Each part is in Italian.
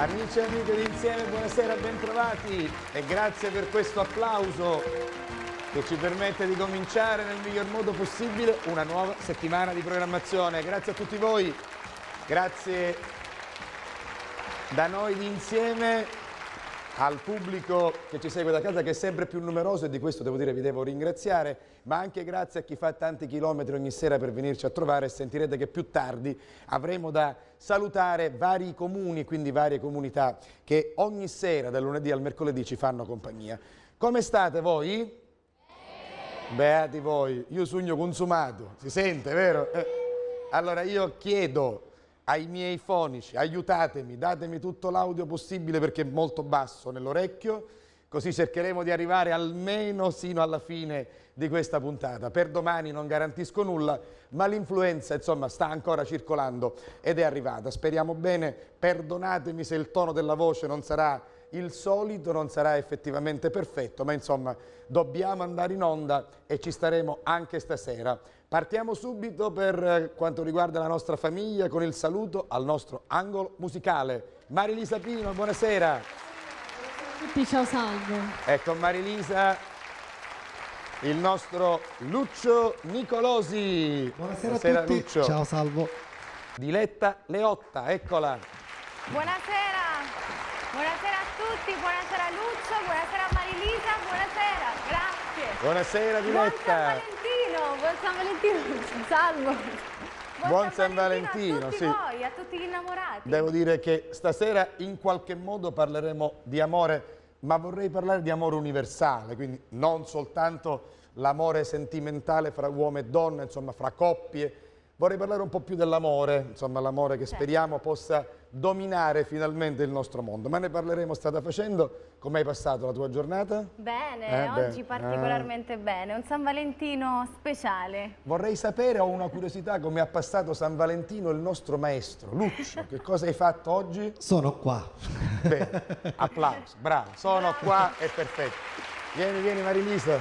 Amici e amiche di Insieme, buonasera, bentrovati e grazie per questo applauso che ci permette di cominciare nel miglior modo possibile una nuova settimana di programmazione. Grazie a tutti voi, grazie da noi di Insieme al pubblico che ci segue da casa, che è sempre più numeroso, e di questo devo dire vi devo ringraziare, ma anche grazie a chi fa tanti chilometri ogni sera per venirci a trovare, e sentirete che più tardi avremo da salutare vari comuni, quindi varie comunità che ogni sera dal lunedì al mercoledì ci fanno compagnia. Come state voi? Beati voi, io sogno consumato, si sente, vero? Allora io chiedo ai miei fonici, aiutatemi, datemi tutto l'audio possibile perché è molto basso nell'orecchio, così cercheremo di arrivare almeno sino alla fine di questa puntata. Per domani non garantisco nulla, ma l'influenza insomma sta ancora circolando ed è arrivata. Speriamo bene, perdonatemi se il tono della voce non sarà il solito, non sarà effettivamente perfetto, ma insomma dobbiamo andare in onda e ci staremo anche stasera. Partiamo subito per quanto riguarda la nostra famiglia con il saluto al nostro angolo musicale. Marilisa Pino, buonasera. Tutti, ciao, salve. Ecco Marilisa, il nostro Lucio Nicolosi. Buonasera a tutti. Lucio. Ciao, salvo. Diletta Leotta, eccola. Buonasera. Buonasera a tutti, buonasera Lucio, buonasera Marilisa, buonasera, grazie. Buonasera Diletta. Buon San Valentino, salvo. Buon San Valentino, a tutti sì. voi, a tutti gli innamorati. Devo dire che stasera in qualche modo parleremo di amore, ma vorrei parlare di amore universale, quindi non soltanto l'amore sentimentale fra uomo e donna, insomma fra coppie. Vorrei parlare un po' più dell'amore, insomma l'amore che speriamo possa dominare finalmente il nostro mondo. Ma ne parleremo strada facendo. Come hai passato la tua giornata? Bene, oggi particolarmente bene, un San Valentino speciale. Vorrei sapere, ho una curiosità, come ha passato San Valentino il nostro maestro, Lucio. Che cosa hai fatto oggi? Sono qua. Bene, applauso, bravo, sono qua, è perfetto. Vieni Marilisa.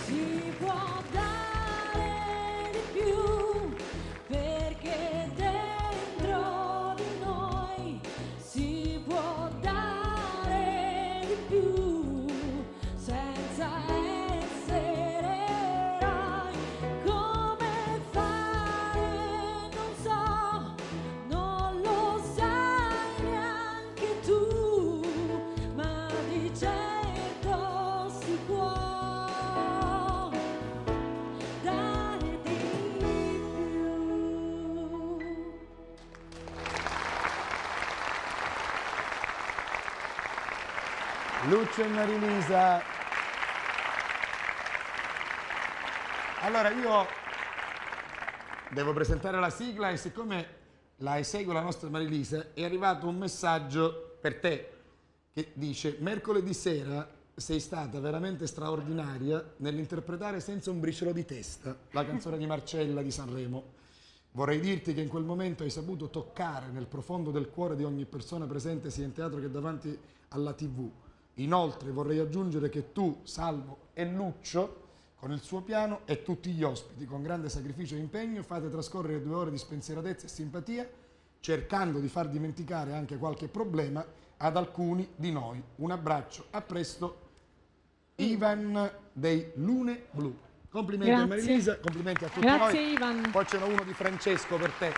Si può dare di più perché dentro di noi si può dare di più senza essere eroi. Come fare non so, non lo sai neanche tu, ma di certo si può dare di più. Lucio e Marilisa. Allora io devo presentare la sigla e siccome la esegue la nostra Marilisa è arrivato un messaggio per te che dice: mercoledì sera sei stata veramente straordinaria nell'interpretare senza un briciolo di testa la canzone di Marcella di Sanremo. Vorrei dirti che in quel momento hai saputo toccare nel profondo del cuore di ogni persona presente sia in teatro che davanti alla TV. Inoltre vorrei aggiungere che tu, Salvo e Lucio, con il suo piano e tutti gli ospiti, con grande sacrificio e impegno, fate trascorrere 2 ore di spensieratezza e simpatia, cercando di far dimenticare anche qualche problema ad alcuni di noi. Un abbraccio, a presto, Ivan dei Lune Blu. Complimenti a Grazie. Marilisa, complimenti a tutti Grazie, noi. Ivan. Poi c'è uno di Francesco per te.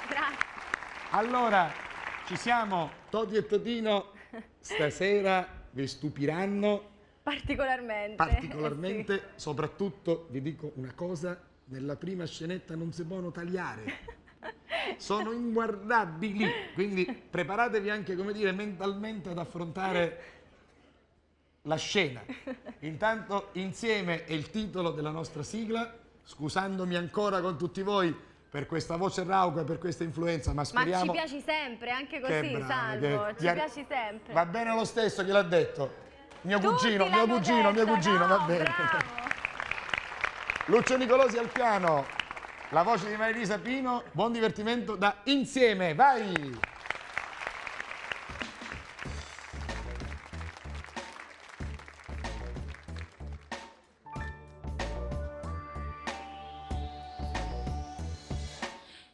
Grazie. Allora, ci siamo, Toti e Totino, stasera vi stupiranno particolarmente, soprattutto vi dico una cosa, nella prima scenetta non si possono tagliare, sono inguardabili, quindi preparatevi anche, come dire, mentalmente ad affrontare la scena. Intanto Insieme è il titolo della nostra sigla, scusandomi ancora con tutti voi per questa voce rauca e per questa influenza, ma speriamo... Ma ci piaci sempre, anche Che così, bravi, Salvo, che- ci piaci sempre. Va bene lo stesso, chi l'ha detto? Mio Tutti cugino, mio l'hanno cugino, mio detto, cugino, no, va bene. bravo. Lucio Nicolosi al piano, la voce di Marilisa Pino, buon divertimento da Insieme, vai!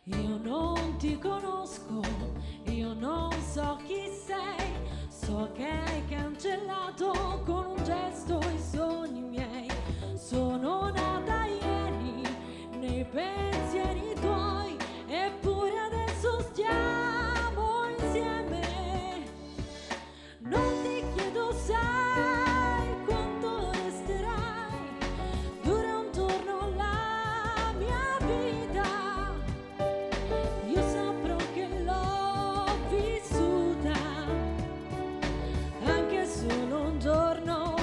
Io ti conosco, io non so chi sei, so che hai cancellato con un gesto i sogni miei. Sono nata ieri nei pensieri tuoi, eppure adesso stiamo insieme. Non ti chiedo sai quanto resterai, dura un giorno la mia vita. Io saprò che l'ho vissuta, anche solo un giorno,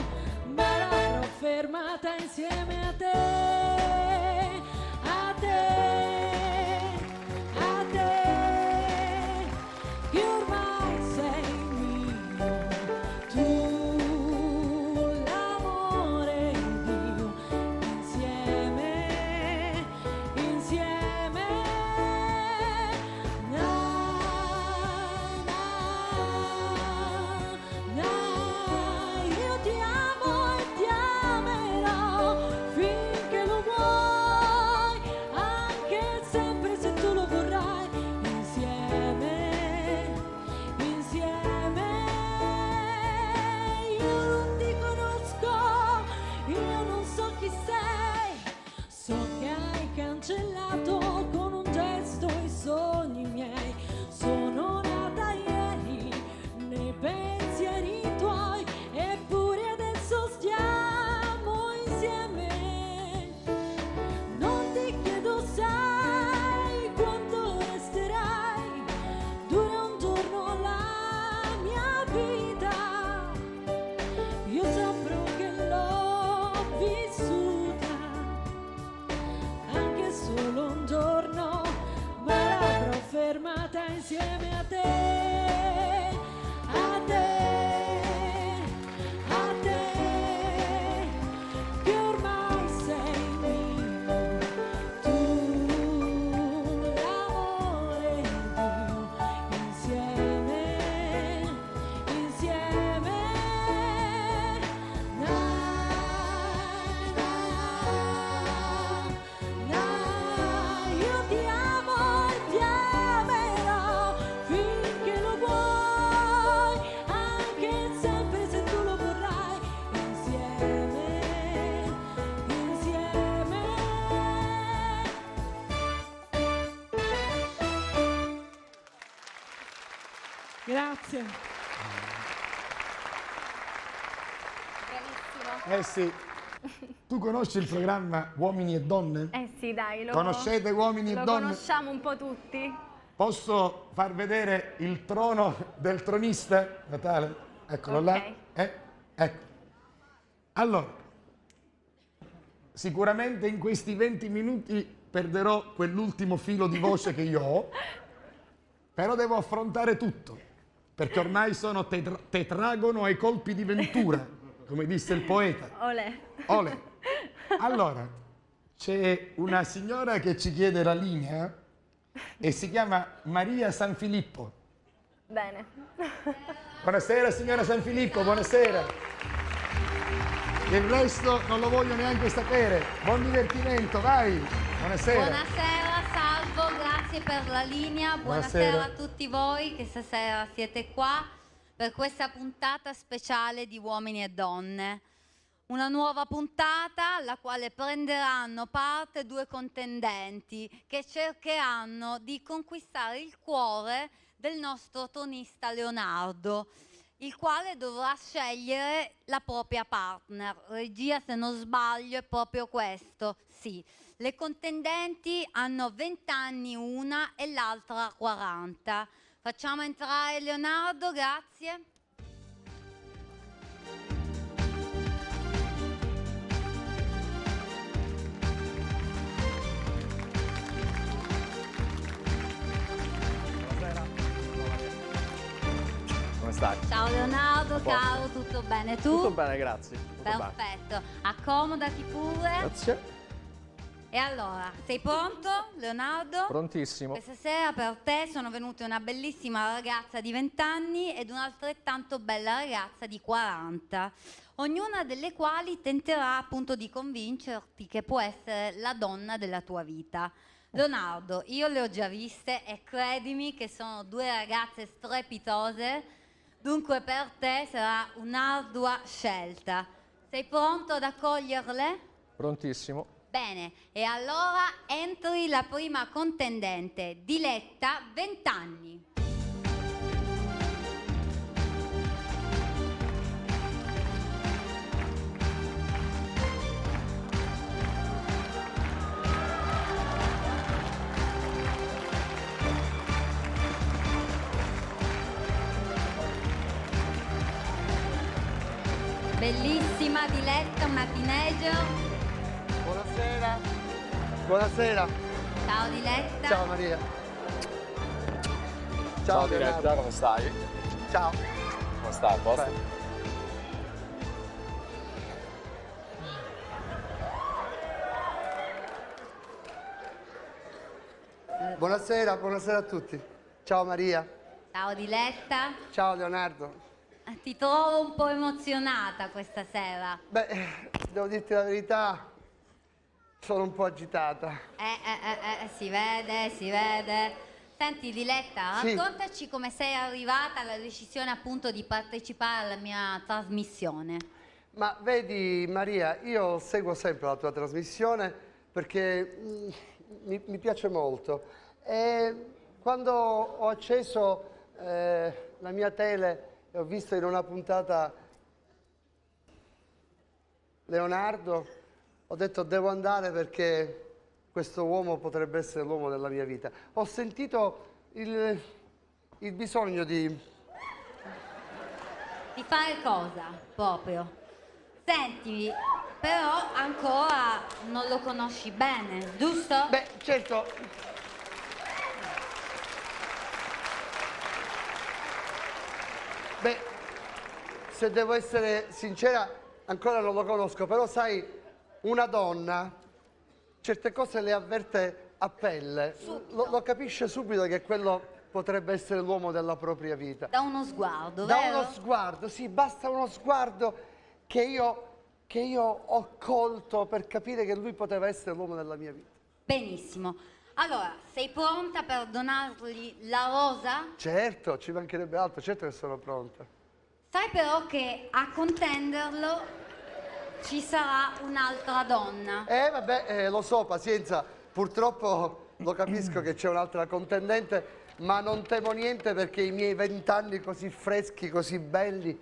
ma l'avrò fermata insieme a te, a te, a te, che ormai sei mio, tu l'amore Dio, insieme, insieme, na, na, na, io ti amo e ti amerò finché lo vuoi, anche sempre se tu lo vorrai, insieme, insieme. Io non ti conosco, io non so chi sei, so che hai cancellato con un gesto i sogni miei. Sono nata ieri nei pensieri tuoi, eppure adesso stiamo insieme. Non ti chiedo sai quanto resterai, dura un giorno la mia vita. Io saprò che l'ho vissuta, anche solo un giorno, ma l'avrò fermata insieme a te, a te, a te, che ormai sei mio, tu l'amore Dio, insieme, insieme, na, na, io ti amo e ti amerò finché lo vuoi, anche sempre se tu lo vorrai, insieme, insieme. Grazie. Bravissimo. Eh sì. Tu conosci il programma Uomini e Donne? Eh sì, dai, Conoscete Uomini e lo Donne? conosciamo un po' tutti. Posso far vedere il trono del tronista, Natale? Eccolo là. Ok. Ecco. Allora, sicuramente in questi 20 minuti perderò quell'ultimo filo di voce che io ho, però devo affrontare tutto, perché ormai sono tetragono ai colpi di ventura, come disse il poeta. Olè. Ole. Allora, c'è una signora che ci chiede la linea e si chiama Maria Sanfilippo. Bene. Buonasera signora Sanfilippo, buonasera. Il resto non lo voglio neanche sapere. Buon divertimento, vai. Buonasera. Buonasera, salvo, grazie per la linea. Buonasera a tutti voi che stasera siete qua per questa puntata speciale di Uomini e Donne. Una nuova puntata alla quale prenderanno parte due contendenti che cercheranno di conquistare il cuore del nostro tronista Leonardo, il quale dovrà scegliere la propria partner. Regia, se non sbaglio, è proprio questo, sì. Le contendenti hanno 20 anni una e l'altra 40. Facciamo entrare Leonardo, grazie. Come stai? Ciao Leonardo, A posto. caro, tutto bene tu? Tutto bene, grazie. Tutto bene. Perfetto, accomodati pure. Grazie. E allora, sei pronto, Leonardo? Prontissimo. Questa sera per te sono venute una bellissima ragazza di 20 anni ed un'altrettanto bella ragazza di 40, ognuna delle quali tenterà appunto di convincerti che può essere la donna della tua vita. Leonardo, io le ho già viste e credimi che sono due ragazze strepitose, dunque per te sarà un'ardua scelta. Sei pronto ad accoglierle? Prontissimo. Bene, e allora entri la prima contendente, Diletta, 20 anni. Bellissima Diletta, una teenager. Buonasera. Buonasera. Ciao Diletta. Ciao Maria. Ciao Leonardo. Diletta, come stai? Ciao. Come stai? A posto? Bene. Buonasera, buonasera a tutti. Ciao Maria. Ciao Diletta. Ciao Leonardo. Ti trovo un po' emozionata questa sera. Beh, devo dirti la verità, sono un po' agitata. Si vede, si vede. Senti Diletta, Sì. raccontaci come sei arrivata alla decisione appunto di partecipare alla mia trasmissione. Ma vedi Maria, io seguo sempre la tua trasmissione perché mi piace molto. E quando ho acceso la mia tele e ho visto in una puntata Leonardo, ho detto devo andare perché questo uomo potrebbe essere l'uomo della mia vita. Ho sentito il bisogno di... Di fare cosa proprio? Senti, però ancora non lo conosci bene, giusto? Beh, certo. Beh, se devo essere sincera, ancora non lo conosco, però sai, una donna certe cose le avverte a pelle, lo capisce subito che quello potrebbe essere l'uomo della propria vita. Da uno sguardo, Da vero? uno sguardo, sì, basta uno sguardo che io ho colto per capire che lui poteva essere l'uomo della mia vita. Benissimo. Allora, sei pronta per donargli la rosa? Certo, ci mancherebbe altro, certo che sono pronta. Sai però che a contenderlo ci sarà un'altra donna. Vabbè, lo so, pazienza, purtroppo lo capisco che c'è un'altra contendente, ma non temo niente perché i miei 20 anni così freschi, così belli,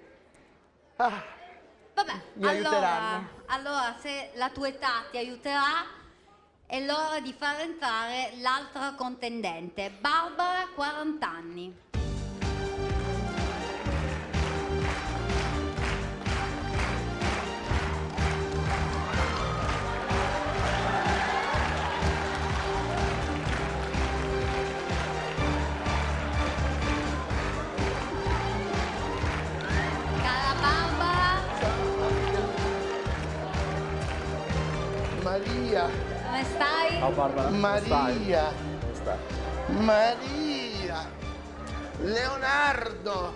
Vabbè, mi aiuteranno. allora se la tua età ti aiuterà, è l'ora di far entrare l'altra contendente, Barbara, 40 anni. Cara Barbara, Maria, come stai? Ciao Barbara, come stai? Maria, Come stai? Maria, Leonardo,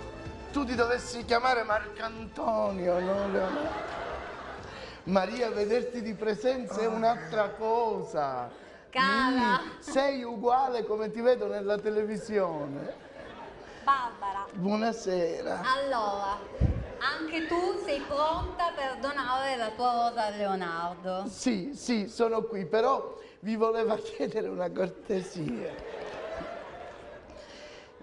tu ti dovessi chiamare Marcantonio, no Leonardo? Maria, vederti di presenza è un'altra cosa. Cara. Sei uguale come ti vedo nella televisione. Barbara, Buonasera. allora, anche tu sei pronta per donare la tua rosa a Leonardo? Sì, sì, sono qui, però vi volevo chiedere una cortesia.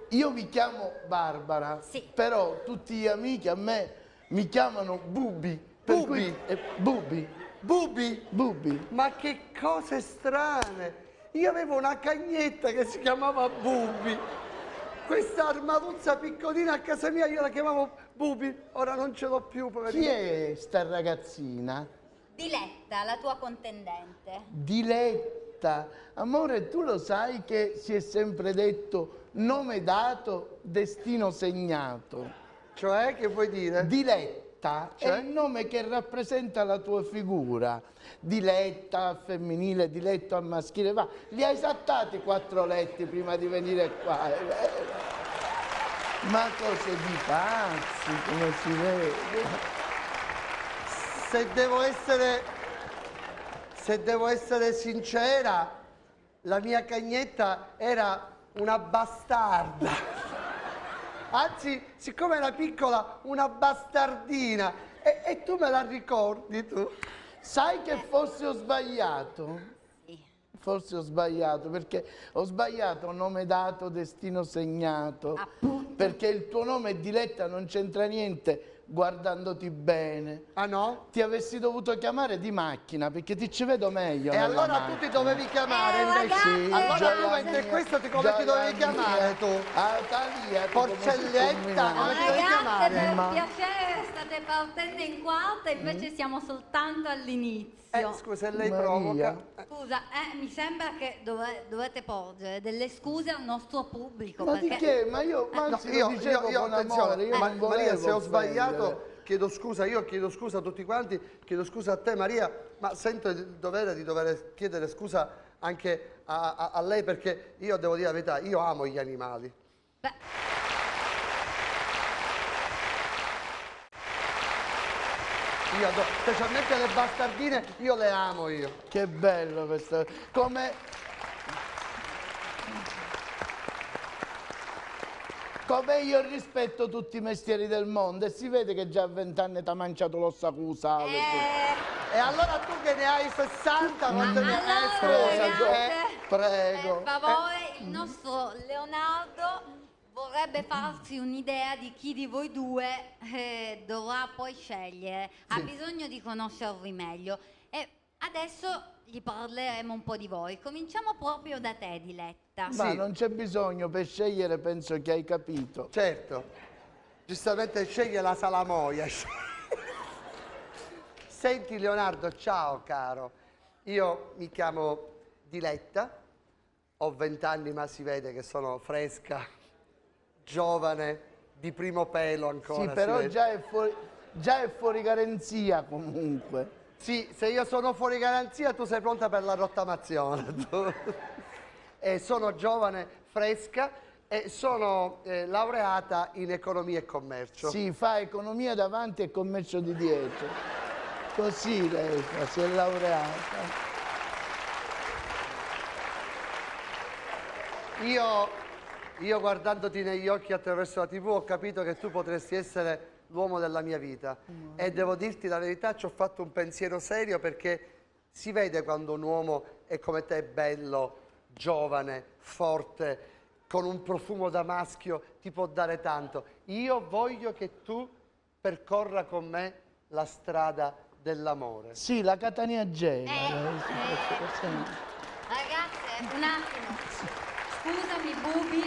Io mi chiamo Barbara, Sì. però tutti gli amici a me mi chiamano Bubi. Bubi? Bubi. Bubi? Bubi. Ma che cose strane! Io avevo una cagnetta che si chiamava Bubi. Questa armaduzza piccolina a casa mia io la chiamavo Bubi, ora non ce l'ho più, poverina. Chi è sta ragazzina? Diletta, la tua contendente. Diletta. Amore, tu lo sai che si è sempre detto nome dato, destino segnato. Cioè, che vuoi dire? Diletta Cioè? è il nome che rappresenta la tua figura. Diletta al femminile, diletto al maschile. Va, li hai saltati 4 letti prima di venire qua, è vero? Ma cose di pazzi, come si vede. Se devo essere sincera, la mia cagnetta era una bastarda. Anzi, siccome era piccola, una bastardina. E tu me la ricordi, tu? Sai che forse ho sbagliato? Sì. Forse ho sbagliato, perché ho sbagliato nome dato, destino segnato. Appunto. Perché il tuo nome, Diletta, non c'entra niente guardandoti bene. Ah no? Ti avessi dovuto chiamare Di Macchina, perché ti ci vedo meglio. E nella allora macchina. tu ti dovevi chiamare invece. ragazzi, Allora tu Gioia mentre mia, questo come ti dovevi gioia chiamare mia. tu? Atalia, Porcelletta, come ti devi Ragazze, chiamare? per Ma- piacere, state partendo in quarta, invece siamo soltanto all'inizio. Scusa, lei Maria. provoca. Scusa, mi sembra che dovete porgere delle scuse al nostro pubblico. Ma di perché... che? Ma io, No, anzi, lo dicevo con amore, io non volevo Maria, se ho offendere. sbagliato, chiedo scusa, io chiedo scusa a tutti quanti, chiedo scusa a te Maria, ma sento il dovere di dover chiedere scusa anche a lei perché io devo dire la verità, io amo gli animali. Beh, Specialmente le bastardine, io le amo io. Che bello questo. Come io rispetto tutti i mestieri del mondo e si vede che già a 20 anni ti ha mangiato l'ossa accusale. E allora tu che ne hai 60, quanto ne hai? allora, Scusa, ragazze, prego. per favore, il nostro Leonardo vorrebbe farsi un'idea di chi di voi due dovrà poi scegliere. Ha bisogno di conoscervi meglio e adesso gli parleremo un po' di voi. Cominciamo proprio da te, Diletta. Ma Sì. non c'è bisogno, per scegliere penso che hai capito. Certo, giustamente sceglie la salamoia. Senti Leonardo, ciao caro, io mi chiamo Diletta, ho 20 anni ma si vede che sono fresca, giovane, di primo pelo ancora. Sì, si però vede. già è fuori garanzia comunque. Sì, se io sono fuori garanzia tu sei pronta per la rottamazione. tu. E sono giovane, fresca e sono laureata in economia e commercio. Sì, fa economia davanti e commercio di dietro. Così lei fa, si è laureata. Io guardandoti negli occhi attraverso la TV ho capito che tu potresti essere l'uomo della mia vita e devo dirti la verità, ci ho fatto un pensiero serio perché si vede quando un uomo è come te, bello, giovane, forte, con un profumo da maschio, ti può dare tanto. Io voglio che tu percorra con me la strada dell'amore. Sì, la Catania Gela. Ragazze, un attimo. Scusami, Bubi,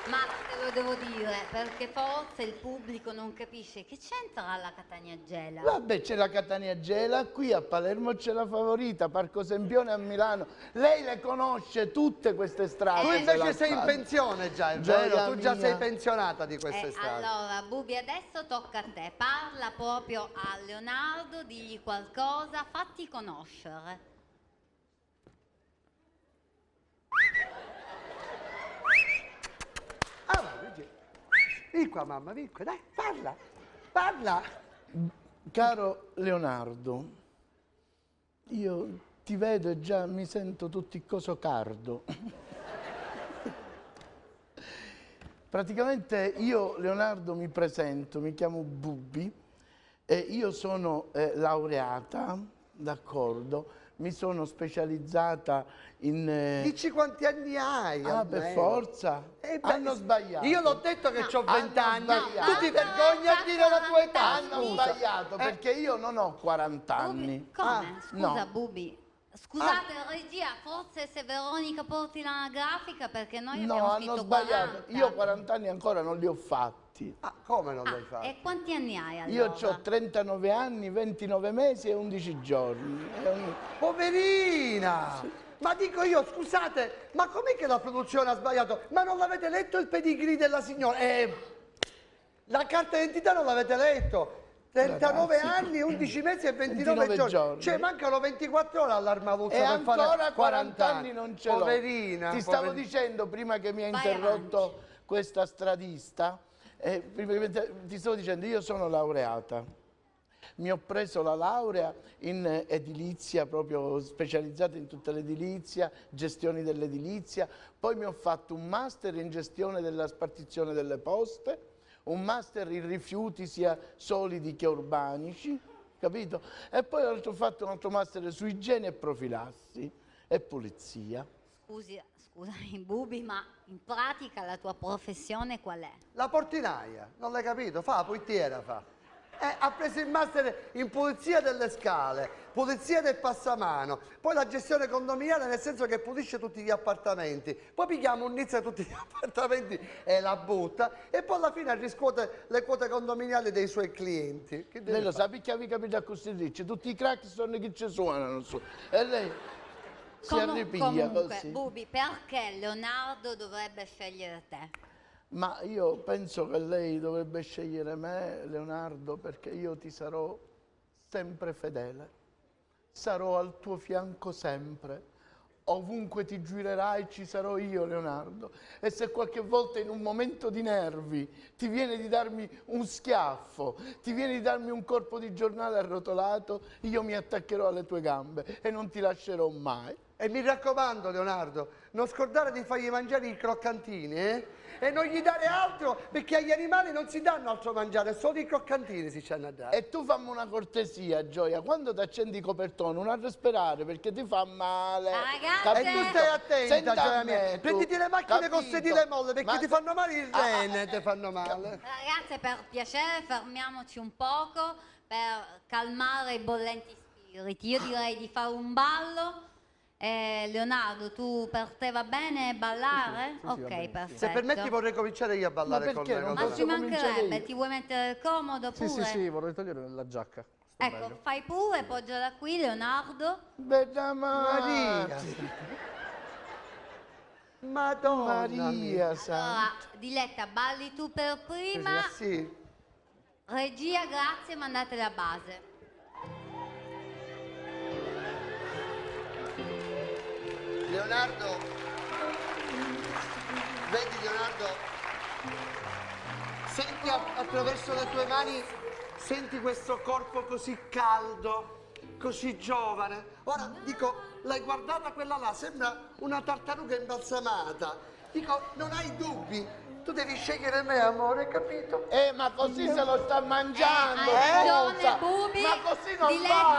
ma te lo devo dire, perché forse il pubblico non capisce. Che c'entra la Catania Gela? Vabbè, c'è la Catania Gela, qui a Palermo c'è la Favorita, Parco Sempione a Milano. Lei le conosce tutte queste strade. Tu se invece l'ha sei in fatte. pensione già, è Gioia vero? Tu già mia. sei pensionata di queste strade. Allora, Bubi, adesso tocca a te. Parla proprio a Leonardo, digli qualcosa, fatti conoscere. Ah, va, vieni qua mamma, vieni qua, dai, parla, parla. Caro Leonardo, io ti vedo e già mi sento tutto cardo. Praticamente io, Leonardo, mi presento, mi chiamo Bubi e io sono laureata, d'accordo, mi sono specializzata in... Dici quanti anni hai? Ah, per almeno. forza? Beh, Hanno sbagliato. Io l'ho detto che ho 20 anni, Hanno sbagliato. tu ti vergogni a dire la tua età, Hanno scusa. sbagliato perché io non ho 40 anni. Bubi, come? Ah, Scusa, no. Bubi. Scusate, regia, forse se Veronica porti l'anagrafica perché noi abbiamo No, scritto hanno sbagliato. 40. Io 40 anni ancora non li ho fatti. Ah, come non l'hai fatto? E quanti anni hai allora? Io ho 39 anni, 29 mesi e 11 giorni. Poverina! Ma dico io, scusate, ma com'è che la produzione ha sbagliato? Ma non l'avete letto il pedigree della signora? La carta d'identità non l'avete letto? 39 Ragazzi, anni, 11 mesi e 29 giorni. Cioè mancano 24 ore all'Armavuzza E per ancora fare 40 anni non ce l'ho. Poverina. Ti stavo poverina. dicendo prima che mi ha Vai interrotto avanti. questa stradista, ti stavo dicendo io sono laureata. Mi ho preso la laurea in edilizia, proprio specializzata in tutta l'edilizia, gestioni dell'edilizia, poi mi ho fatto un master in gestione della spartizione delle poste, un master in rifiuti sia solidi che urbanici, capito? E poi ho fatto un altro master su igiene e profilassi e pulizia. Scusami Bubi, ma in pratica la tua professione qual è? La portinaia, non l'hai capito? Fa la portiera, fa. Ha preso il master in pulizia delle scale, pulizia del passamano, poi la gestione condominiale nel senso che pulisce tutti gli appartamenti, poi pigliamo un inizio a tutti gli appartamenti e la butta e poi alla fine riscuote le quote condominiali dei suoi clienti. Che Lei lo sa, perché avevi capito a costituirci, tutti i crack sono che ci suonano su. E lei si arripiglia Comunque, così. Bubi, perché Leonardo dovrebbe scegliere te? Ma io penso che lei dovrebbe scegliere me, Leonardo, perché io ti sarò sempre fedele. Sarò al tuo fianco sempre. Ovunque ti girerai ci sarò io, Leonardo. E se qualche volta in un momento di nervi ti viene di darmi un schiaffo, ti viene di darmi un corpo di giornale arrotolato, io mi attaccherò alle tue gambe e non ti lascerò mai. E mi raccomando, Leonardo, non scordare di fargli mangiare i croccantini, E non gli dare altro, perché agli animali non si danno altro mangiare, solo i croccantini si c'hanno a dare. E tu fammi una cortesia, Gioia, quando ti accendi i copertoni non a respirare perché ti fa male. Ragazze! E tu stai attenta, Senta Gioia a mia. me, tu. Prenditi le macchine con Capito? sedile molle, perché Ma- ti fanno male il rene, ti fanno male. Ragazze, per piacere, fermiamoci un poco per calmare i bollenti spiriti. Io direi di fare un ballo. Leonardo, per te va bene ballare? Sì, va Ok, bene. perfetto. Se permetti vorrei cominciare io a ballare Ma con perché me. non Ma posso ci cominciare mancherebbe, io? ti vuoi mettere comodo Sì, pure? sì, vorrei togliere la giacca. Sta Ecco, meglio. fai pure, poggiala qui, Leonardo. Bella Maria. Madonna Maria mia. santa. Allora, Diletta, balli tu per prima. Sì. Regia, grazie, mandate la base. Leonardo, vedi Leonardo, senti attraverso le tue mani, senti questo corpo così caldo, così giovane. Ora dico, l'hai guardata quella là, sembra una tartaruga imbalsamata. Dico, non hai dubbi, tu devi scegliere me, amore, capito? Ma così se lo sta mangiando, Hai ragione, scusa. Bubi. Ma così non Diletta, va.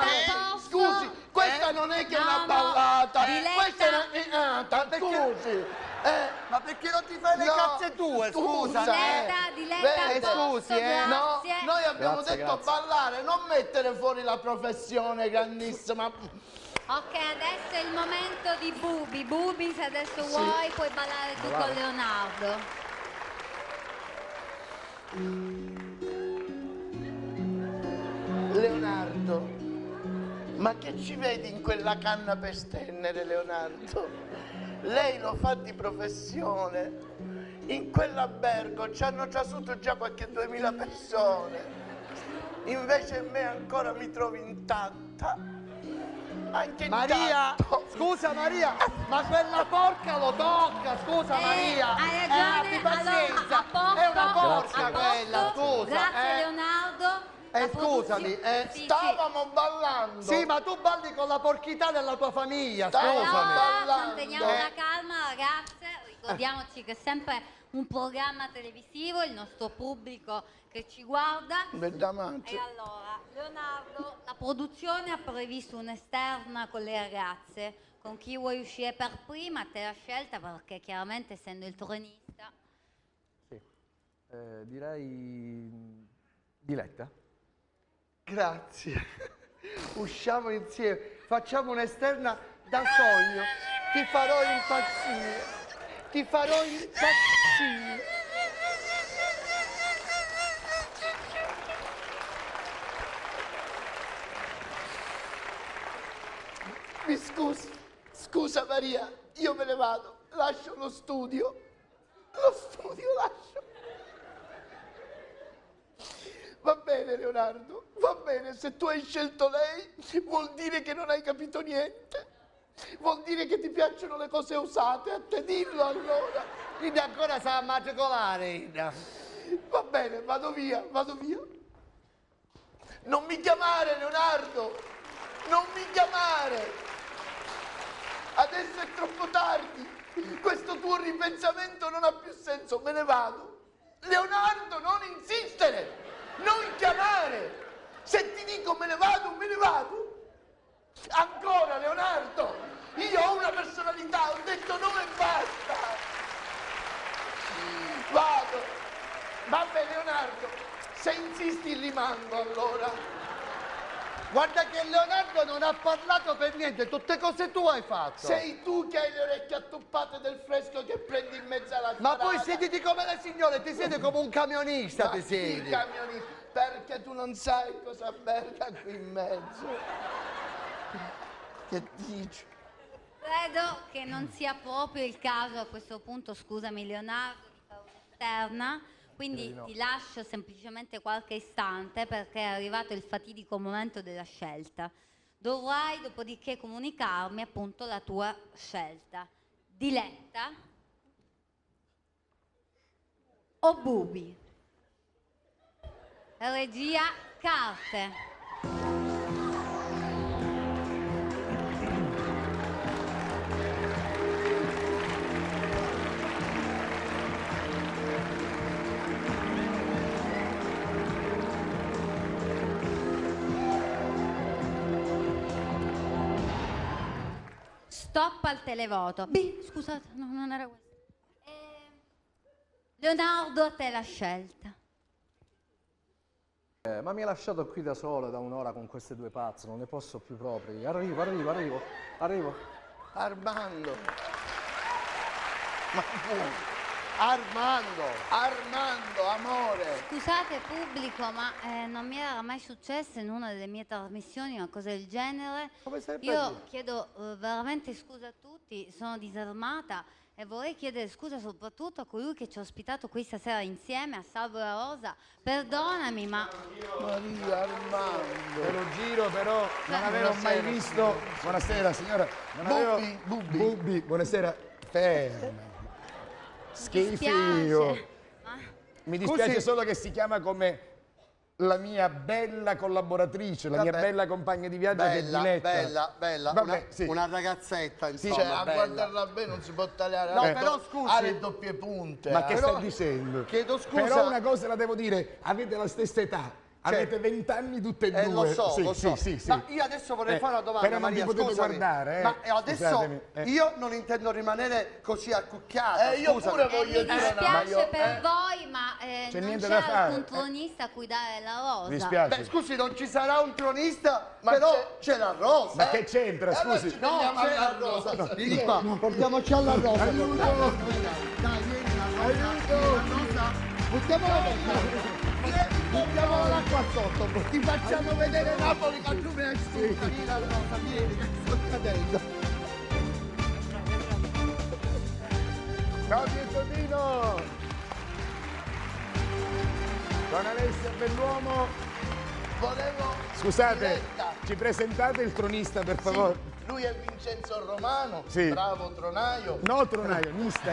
posso? Scusi, questa non è che è No, una no. ballata. Diletta. Questa è una... scusi. Ma perché non ti fai le No, cazze tue, scusa? Diletta, Vede, posso, scusi, No, grazie. noi abbiamo Grazie, detto grazie. ballare, non mettere fuori la professione grandissima. Ok, adesso è il momento di Bubi. Bubi, se adesso vuoi, puoi ballare tu con Leonardo. Leonardo, ma che ci vedi in quella canna per stennere, Leonardo? Lei lo fa di professione. In quell'albergo ci hanno trasuto già qualche 2000 persone. Invece me ancora mi trovi intatta. Anche Maria, intatto. scusa Maria, ma quella porca lo tocca, scusa Maria. Hai ragione, abbi pazienza, allora, a posto, è una porca a quella, posto. scusa. Grazie Leonardo. La scusami, produzione- Sì, sì. Stavamo ballando. Sì, ma tu balli con la porchità della tua famiglia, Dai, scusami. Allora, ballando. manteniamo la calma, ragazze. Ricordiamoci che è sempre un programma televisivo, il nostro pubblico che ci guarda. Bella mancia. E allora, Leonardo, la produzione ha previsto un'esterna con le ragazze. Con chi vuoi uscire per prima? Te la scelta perché chiaramente essendo il tronista. Sì. Direi Diletta. Grazie. Usciamo insieme, facciamo un'esterna da sogno. Ti farò impazzire. Ti farò impazzire. Mi scusi, scusa Maria, io me ne vado, lascio lo studio lascio. Va bene Leonardo, va bene, se tu hai scelto lei vuol dire che non hai capito niente, vuol dire che ti piacciono le cose usate, a te dillo allora. Ida ancora sa matricolare, Ida. Va bene, vado via. Non mi chiamare, Leonardo! Non mi chiamare! Adesso è troppo tardi! Questo tuo ripensamento non ha più senso, me ne vado! Leonardo, non insistere! Non chiamare! Se ti dico me ne vado, me ne vado! Ancora, Leonardo! Io ho una personalità, ho detto no e basta! Vado! Vabbè, Leonardo, se insisti rimango allora! Guarda che Leonardo non ha parlato per niente, tutte cose tu hai fatto. Sei tu che hai le orecchie attuppate del fresco che prendi in mezzo alla strada. Ma poi siediti come le signore, ti siedi come un camionista, Ma ti sì, siedi. camionista, perché tu non sai cosa alberga qui in mezzo. Che dici? Credo che non sia proprio il caso a questo punto, scusami Leonardo, di fare un'esterna, quindi ti lascio semplicemente qualche istante perché è arrivato il fatidico momento della scelta. Dovrai dopodiché comunicarmi appunto la tua scelta. Diletta o Bubi? Regia, carte. Stop al televoto. Scusate, no, non era questo. Leonardo, a te la scelta. Ma mi ha lasciato qui da solo da un'ora con queste due pazze, non ne posso più proprio. Arrivo. Armando. Ma Armando, amore. Scusate pubblico, ma non mi era mai successo in una delle mie trasmissioni una cosa del genere. Come sei Io chiedo veramente scusa a tutti, sono disarmata e vorrei chiedere scusa soprattutto a colui che ci ha ospitato qui stasera insieme, a Salvo La Rosa. Perdonami, ma Maria, Armando. Te lo giro però, non avevo mai visto. Buonasera signora. Non avevo... Bubbi, buonasera. Ferma. Schifio. dispiace. Mi dispiace Scusi. solo che si chiama come la mia bella collaboratrice, la mia Vabbè. bella compagna di viaggio che è Diletta. Bella. Vabbè, sì. Una ragazzetta, insomma, Cioè, a bella. guardarla bene non si può tagliare. No, ha però do- scusi. ha le doppie punte. Ma che Però- stai dicendo? Chiedo scusa. Però una cosa la devo dire, avete la stessa età. Avete 20 anni tutte e due. Lo so, Sì, lo so. sì. Ma io adesso vorrei fare una domanda, però non Maria, vi potete scusami. guardare, Ma adesso Scusatemi, io non intendo rimanere così accucchiata, io scusami. pure voglio mi dire dispiace per voi, ma C'è non niente c'è da fare. alcun tronista a cui dare la rosa. Mi spiace. Beh, scusi, non ci sarà un tronista, Ma però c'è la rosa. Ma che c'entra, Allora scusi? ci prendiamo c'è alla la rosa. rosa. Vieni qua, portiamoci alla rosa. Aiuto. Dai, vieni la rosa. Buttiamola dentro. Buttiamola qua sotto. Ti facciamo vedere Napoli che tu mi hai studiato. Vieni la rosa, vieni, che sto cadendo. Ciao Pietrodino! Don Alessio Belluomo, Volevo... scusate, Diletta. ci presentate il tronista per Sì, favore? lui è Vincenzo Romano, Sì. bravo tronaio. No, tronaio, nista.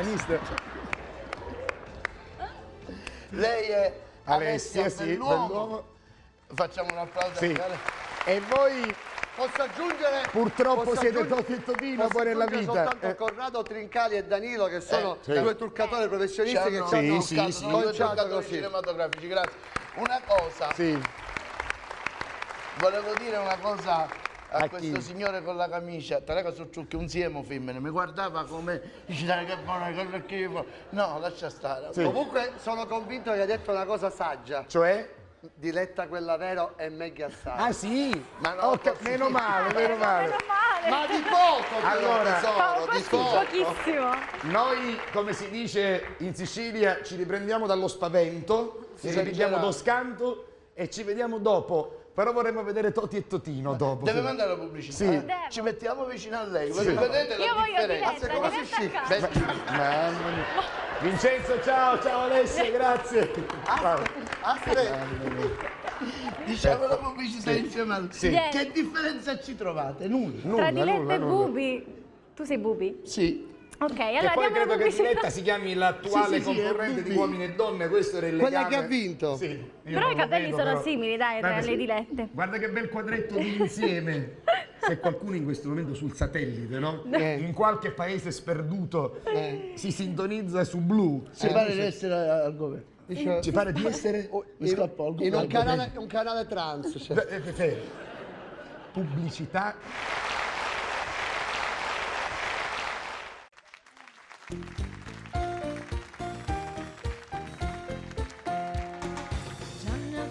Lei è Alessia, Alessia sì, Belluomo. Belluomo. Facciamo un applauso Sì. a lei. E voi Posso aggiungere? purtroppo posso siete aggiungere- Toti e Totino posso poi nella aggiungere vita. soltanto Corrado Trincali e Danilo che sono sì. due truccatori professionisti Ci che hanno ci hanno sì, toccato, sì. sono due conciato giocatori così. cinematografici, grazie. Una cosa, Sì, volevo dire una cosa a A questo chi? signore con la camicia, tra le cose ciucchi, un siemo femmine, mi guardava come, dice dai che buona, che schifo. No, lascia stare. Sì. Comunque sono convinto che hai detto una cosa saggia. cioè? Diletta quella vero è meglio assai. Ah sì? Ma no, Ok, meno male. Meno male. Ma di poco, Allora, tesoro, di poco. Pochissimo. Noi, come si dice in Sicilia, ci riprendiamo dallo spavento, ci riprendiamo esagerato. dallo scanto e ci vediamo dopo. Però vorremmo vedere Toti e Totino dopo. Deve mandare la pubblicità? Sì. eh? Ci mettiamo vicino a lei, vedete la Io voglio differenza? Diletta, come si Diletta a scicca? casa. Mamma mia. Vincenzo, ciao Alessia, grazie. Ciao. Aspetta, diciamo la pubblicità insieme al... Sì. Vieni. Che differenza ci trovate? Nulla. Tra Nulla, Diletta e nulla. Bubi. Tu sei Bubi? Sì. Ok, E allora poi diamo la credo che pubblicità. Diletta si chiami l'attuale Sì, sì, sì, concorrente è di Bubi. Uomini e Donne, questo era il Quella legame. che ha vinto. Sì, io Però non i lo capelli vedo, sono però. simili, dai, tra Guarda, le dilette. Guarda che bel quadretto di insieme. Se qualcuno in questo momento sul satellite, no? In qualche paese sperduto si sintonizza su Blu. Ci pare di essere al governo. Ci pare di essere Mi scappò al In governo. un canale trans. Cioè. pubblicità.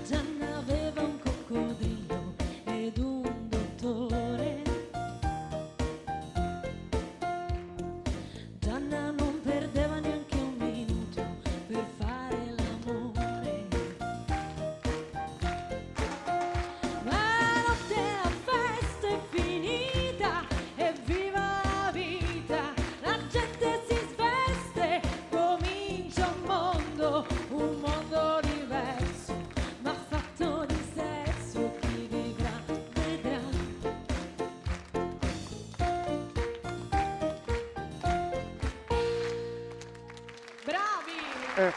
Gianna aveva un coccodrillo ed un dottore. Gianna non perdeva neanche un minuto per fare l'amore. Ma la notte la festa è finita e viva la vita. La gente si sveste, comincia un mondo diverso, ma fatto di sesso. Chi vivrà vedrà. Bravi!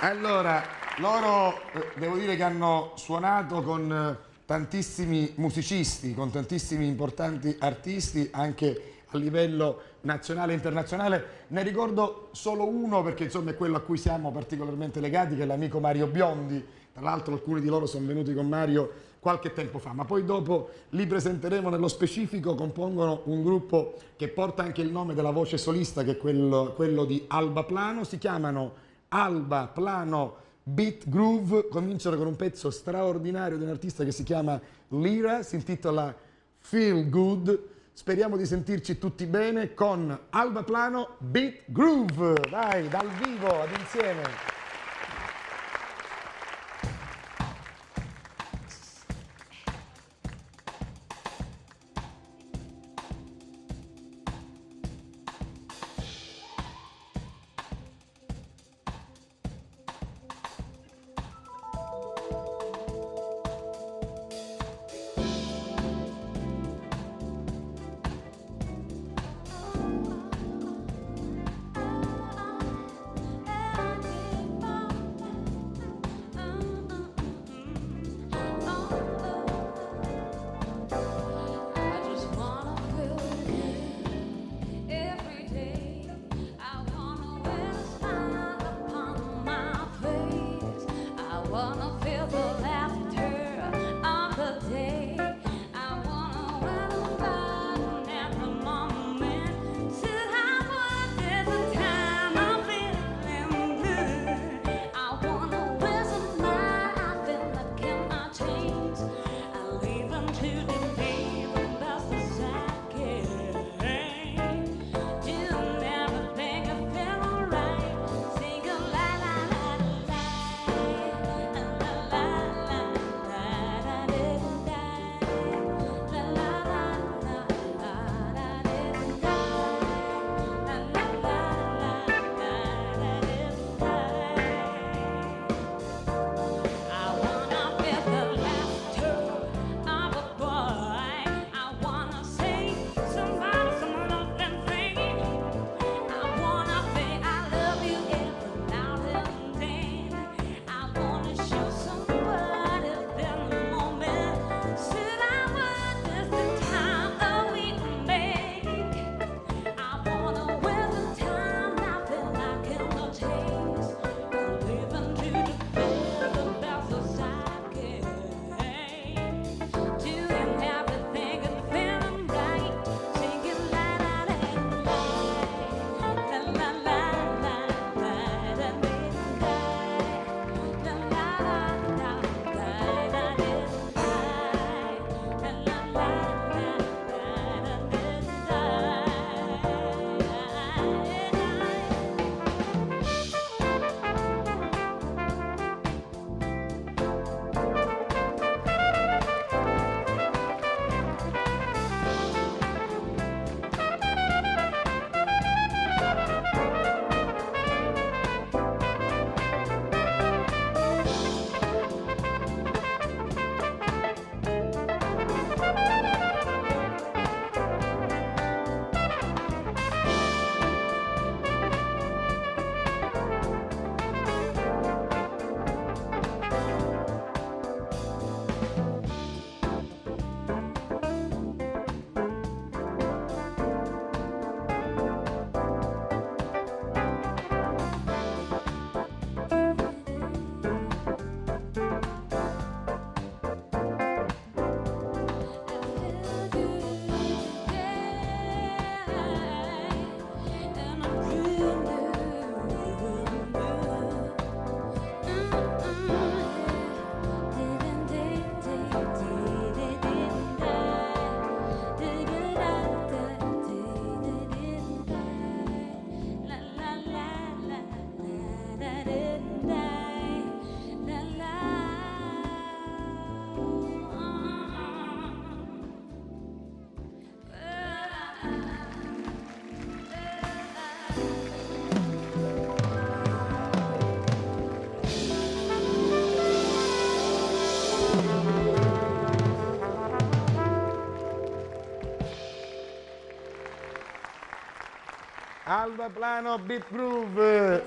Allora, loro devo dire che hanno suonato con tantissimi musicisti, con tantissimi importanti artisti, anche a livello nazionale e internazionale. Ne ricordo solo uno perché insomma è quello a cui siamo particolarmente legati, che è l'amico Mario Biondi. Tra l'altro alcuni di loro sono venuti con Mario qualche tempo fa, ma poi dopo li presenteremo nello specifico. Compongono un gruppo che porta anche il nome della voce solista, che è quello di Alba Plano. Si chiamano Alba Plano Beat Groove. Cominciano con un pezzo straordinario di un artista che si chiama Lira, si intitola Feel Good. Speriamo di sentirci tutti bene con Alba Plano Beat Groove. Dai, dal vivo, ad insieme. E anche Alba Plano, Beat Groove.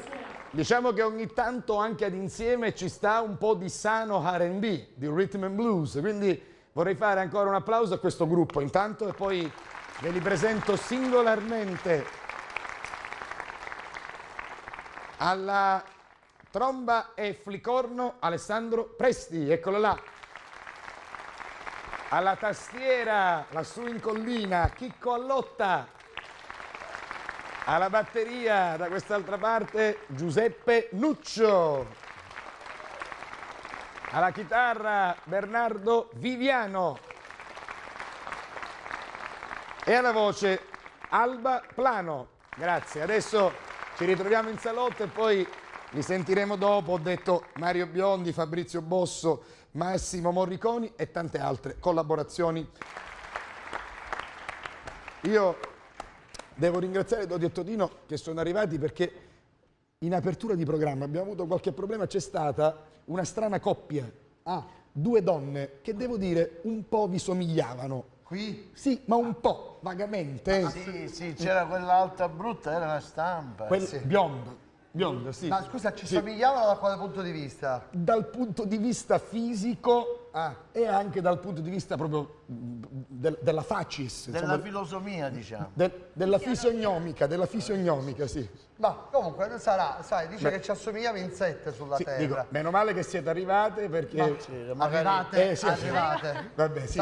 Diciamo che ogni tanto anche ad insieme ci sta un po' di sano R&B, di rhythm and blues, quindi vorrei fare ancora un applauso a questo gruppo intanto e poi ve li presento singolarmente. Alla tromba e flicorno Alessandro Presti, eccolo là. Alla tastiera, lassù in collina, Chicco Allotta. Alla batteria, da quest'altra parte, Giuseppe Nuccio. Alla chitarra, Bernardo Viviano. E alla voce, Alba Plano. Grazie. Adesso ci ritroviamo in salotto e poi li sentiremo dopo. Ho detto Mario Biondi, Fabrizio Bosso, Massimo Morriconi e tante altre collaborazioni. Io devo ringraziare Dodi e Todino che sono arrivati perché in apertura di programma abbiamo avuto qualche problema, c'è stata una strana coppia. Due donne che devo dire un po' vi somigliavano. Qui? Sì, ma un po', vagamente. Sì, c'era quell'altra brutta, era la stampa. Bionda, sì. Ma scusa, ci Sì. somigliavano da quale punto di vista? Dal punto di vista fisico e anche dal punto di vista proprio della facies. Della insomma, filosofia, diciamo. della fisionomica, sì. Ma comunque sarà, sai, dice che ci assomigliamo in 7 sulla Sì, terra. dico, meno male che siete arrivate perché... Arrivate, sì. arrivate. Vabbè, sì.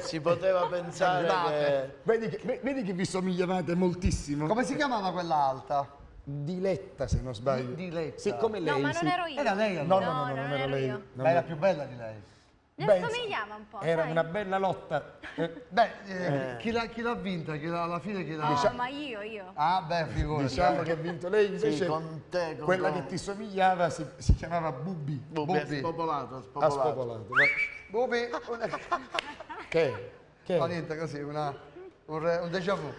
Si poteva pensare che... Vedi che vi somigliavate moltissimo. Come si chiamava quella alta? Diletta, se non sbaglio. Diletta. Sì, come lei. No, ma non sì. ero io. Era lei No, allora? no, non era lei. io. Ma era più bella di lei. Ne Beh, assomigliava un po', Era sai? una bella lotta. Chi l'ha vinta? Alla fine chi l'ha No, ma io. Ah, beh, figurati. Diciamo che ha vinto lei, invece Sì, con te, con quella te. che ti somigliava si chiamava Bubbi. Bubbi, è spopolato, Ha spopolato. spopolato. Bubi, Che? no, niente, così, un déjà vu.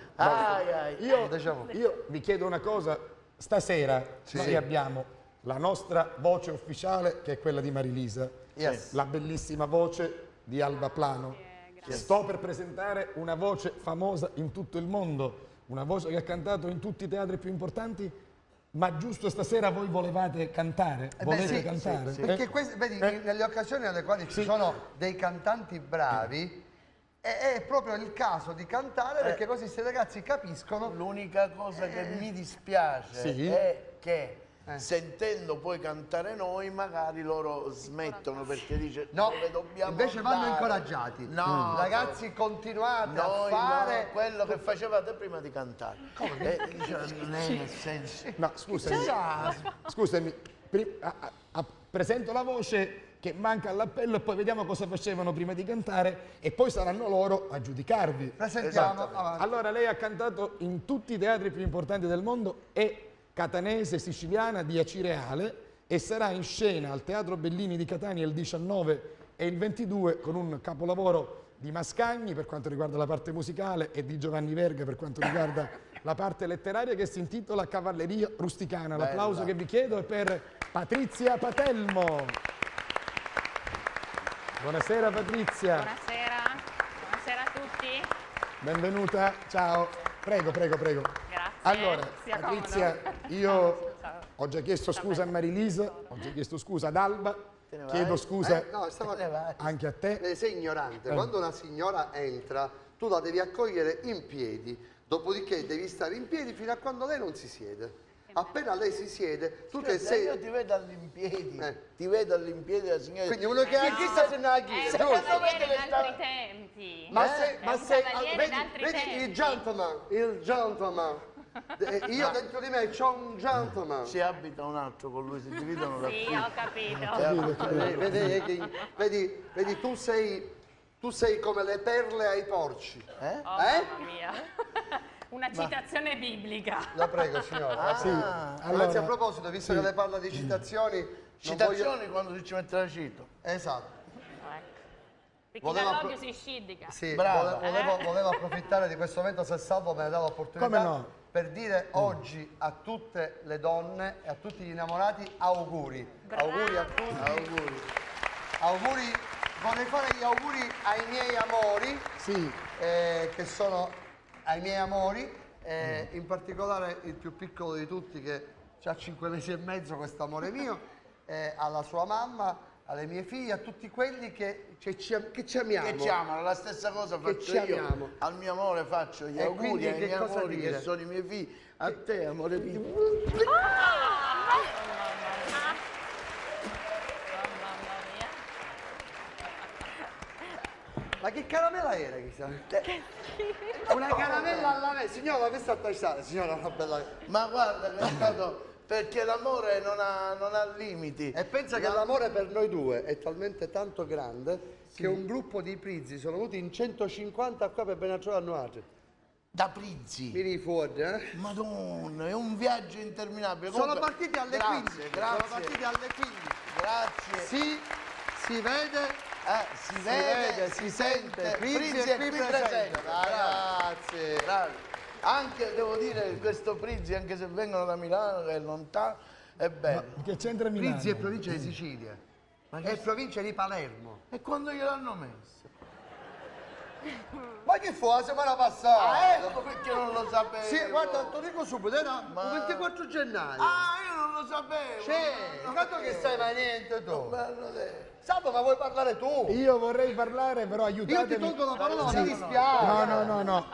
Io, Un déjà vu. io vi chiedo una cosa, stasera noi abbiamo la nostra voce ufficiale che è quella di Marilisa, Yes. la bellissima voce di Alba Plano. Sto per presentare una voce famosa in tutto il mondo, una voce che ha cantato in tutti i teatri più importanti, ma giusto stasera voi volevate cantare? Volete cantare? Perché vedi, nelle occasioni nelle quali ci sono dei cantanti bravi, è proprio il caso di cantare perché così questi ragazzi capiscono. L'unica cosa che mi dispiace Sì. è che sentendo poi cantare noi magari loro smettono perché dice No, dove dobbiamo invece vanno andare? incoraggiati. No, Ragazzi, continuate noi a fare. no, quello che facevate prima di cantare. Non è nel senso. No, scusami, presento la voce che manca all'appello e poi vediamo cosa facevano prima di cantare e poi saranno loro a giudicarvi. Presentiamo, avanti. Allora, lei ha cantato in tutti i teatri più importanti del mondo, è catanese, siciliana di Acireale e sarà in scena al Teatro Bellini di Catania il 19 e il 22 con un capolavoro di Mascagni per quanto riguarda la parte musicale e di Giovanni Verga per quanto riguarda la parte letteraria che si intitola Cavalleria Rusticana. L'applauso che vi chiedo è per Patrizia Patelmo. Buonasera Patrizia. Buonasera a tutti. Benvenuta, ciao. Prego. Grazie. Allora, Sia Patrizia, comodo. io Ciao. ho già chiesto scusa a Marilisa, ho già chiesto scusa ad Alba, chiedo scusa No, anche a te. sei ignorante. Quando una signora entra, tu la devi accogliere in piedi, dopodiché devi stare in piedi fino a quando lei non si siede. Appena lei si siede, tu che sei. Io ti vedo all'impiedi, ti vedo all'impiedi la signora. Quindi uno che ha chissà se ne ha È chissà. un cavaliere d'altri tempi. Ma È un cavaliere d'altri vedi tempi. il gentleman. Io dentro di me c'ho un gentleman. Si abita un altro con lui, si dividono da Sì, qui. ho capito. Vedi, tu sei come le perle ai porci. Oh, mamma mia. Una citazione biblica. La prego, signora. Sì, Anzi, allora, a proposito, visto che lei parla di citazioni, non Citazioni quando si ci mette la cito. Esatto. Perché Voleva dall'odio si scidica. Sì, Brava. volevo approfittare di questo momento, se Salvo me ne dà l'opportunità, Come no? per dire oggi a tutte le donne e a tutti gli innamorati auguri. Auguri a tutti. Auguri. Vorrei fare gli auguri ai miei amori, sì, che sono ai miei amori, in particolare il più piccolo di tutti che ha 5 mesi e mezzo, questo amore mio, alla sua mamma, alle mie figlie, a tutti quelli che ci amiamo. Che ci amano, la stessa cosa faccio io. Al mio amore faccio gli auguri ai miei amori che sono i miei figli. A te, amore mio. Ma che caramella era, chissà? Una caramella alla me. Signora, questa a tagliare, signora, una bella... Ma guarda, è stato... Perché l'amore non ha limiti. E pensa che l'amore per noi due è talmente tanto grande che un gruppo di prizzi sono venuti in 150 qua per Benacciolo a Nuace. Da prizzi? Vieni fuori, Madonna, è un viaggio interminabile. Sono partiti alle 15. Grazie. Sono partiti alle 15. Grazie. Sì, si vede, si sente. Prizzi è qui presente. Grazie. Grazie. Anche, devo dire, questo Prizzi, anche se vengono da Milano, che è lontano, è bello. Ma che c'entra Milano? Prizzi è provincia di Sicilia. È provincia di Palermo. E quando gliel'hanno messo? Ma che fu la settimana passata? Ecco perché non lo sapevo. Sì, guarda, te lo dico subito, era il 24 gennaio. Io non lo sapevo. Intanto che sai mai niente tu. Bello te. Salvo, ma vuoi parlare tu? Io vorrei parlare, però aiutatemi. Io ti tolgo la parola, ma mi dispiace. No.